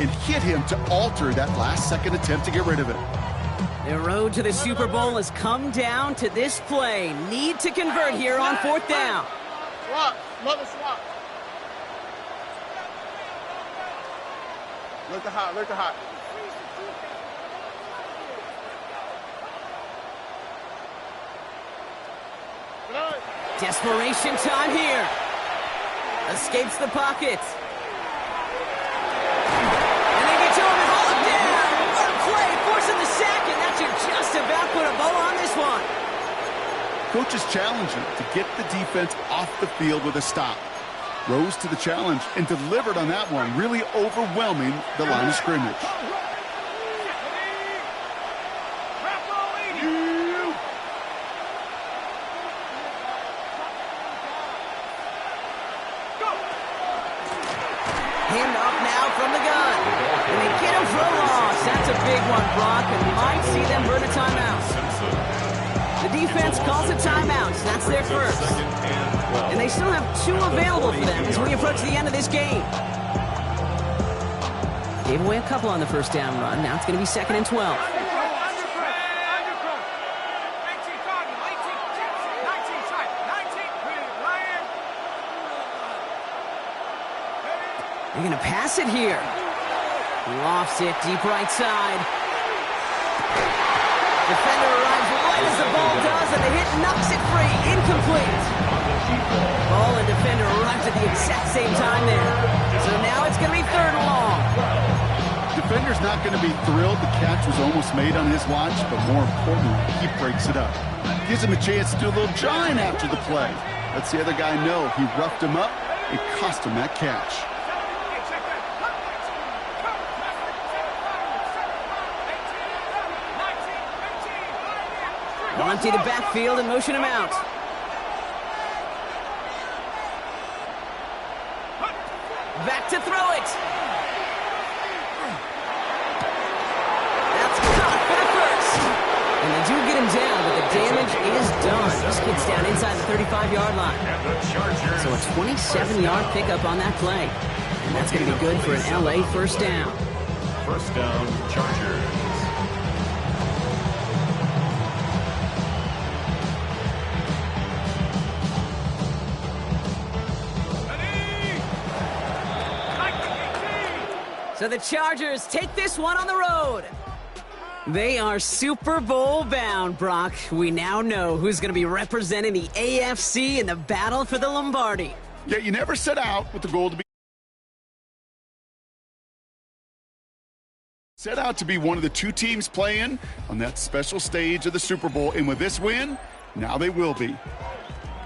and hit him to alter that last-second attempt to get rid of it. The road to the Super Bowl has come down to this play. Need to convert here on fourth down. Swap. Love a swap. Look the hot. Look the hot. Desperation time here. Escapes the pocket. And they get to him and haul him down. What a play, forcing the sack, and that should just about put a bow on this one. Coaches challenge him to get the defense off the field with a stop. Rose to the challenge and delivered on that one, really overwhelming the line of scrimmage. Hand off now from the gun. And they get him for a loss. That's a big one, Brock, and might see them burn a timeout. The defense calls a timeout. That's their first. And they still have 2 available for them as we approach the end of this game. Gave away a couple on the first down run. Now it's going to be 2nd and 12. They're going to pass it here. Lofts it deep right side. Defender arrives right as the ball does, and the hit knocks it free. Incomplete. Ball and defender arrives at the exact same time there. So now it's going to be 3rd and long. Defender's not going to be thrilled the catch was almost made on his watch, but more importantly, he breaks it up. Gives him a chance to do a little jawing after the play. Lets the other guy know he roughed him up and cost him that catch. They'll empty the backfield and motion him out. Back to throw it. That's caught for the first. And they do get him down, but the damage is done. This kid's down inside the 35-yard line. So a 27-yard pickup on that play. And that's going to be good for an LA first down. First down, Chargers. So the Chargers take this one on the road. They are Super Bowl bound, Brock. We now know who's going to be representing the AFC in the battle for the Lombardi. Yeah, you never set out with the goal to be set out to be one of the 2 teams playing on that special stage of the Super Bowl. And with this win, now they will be.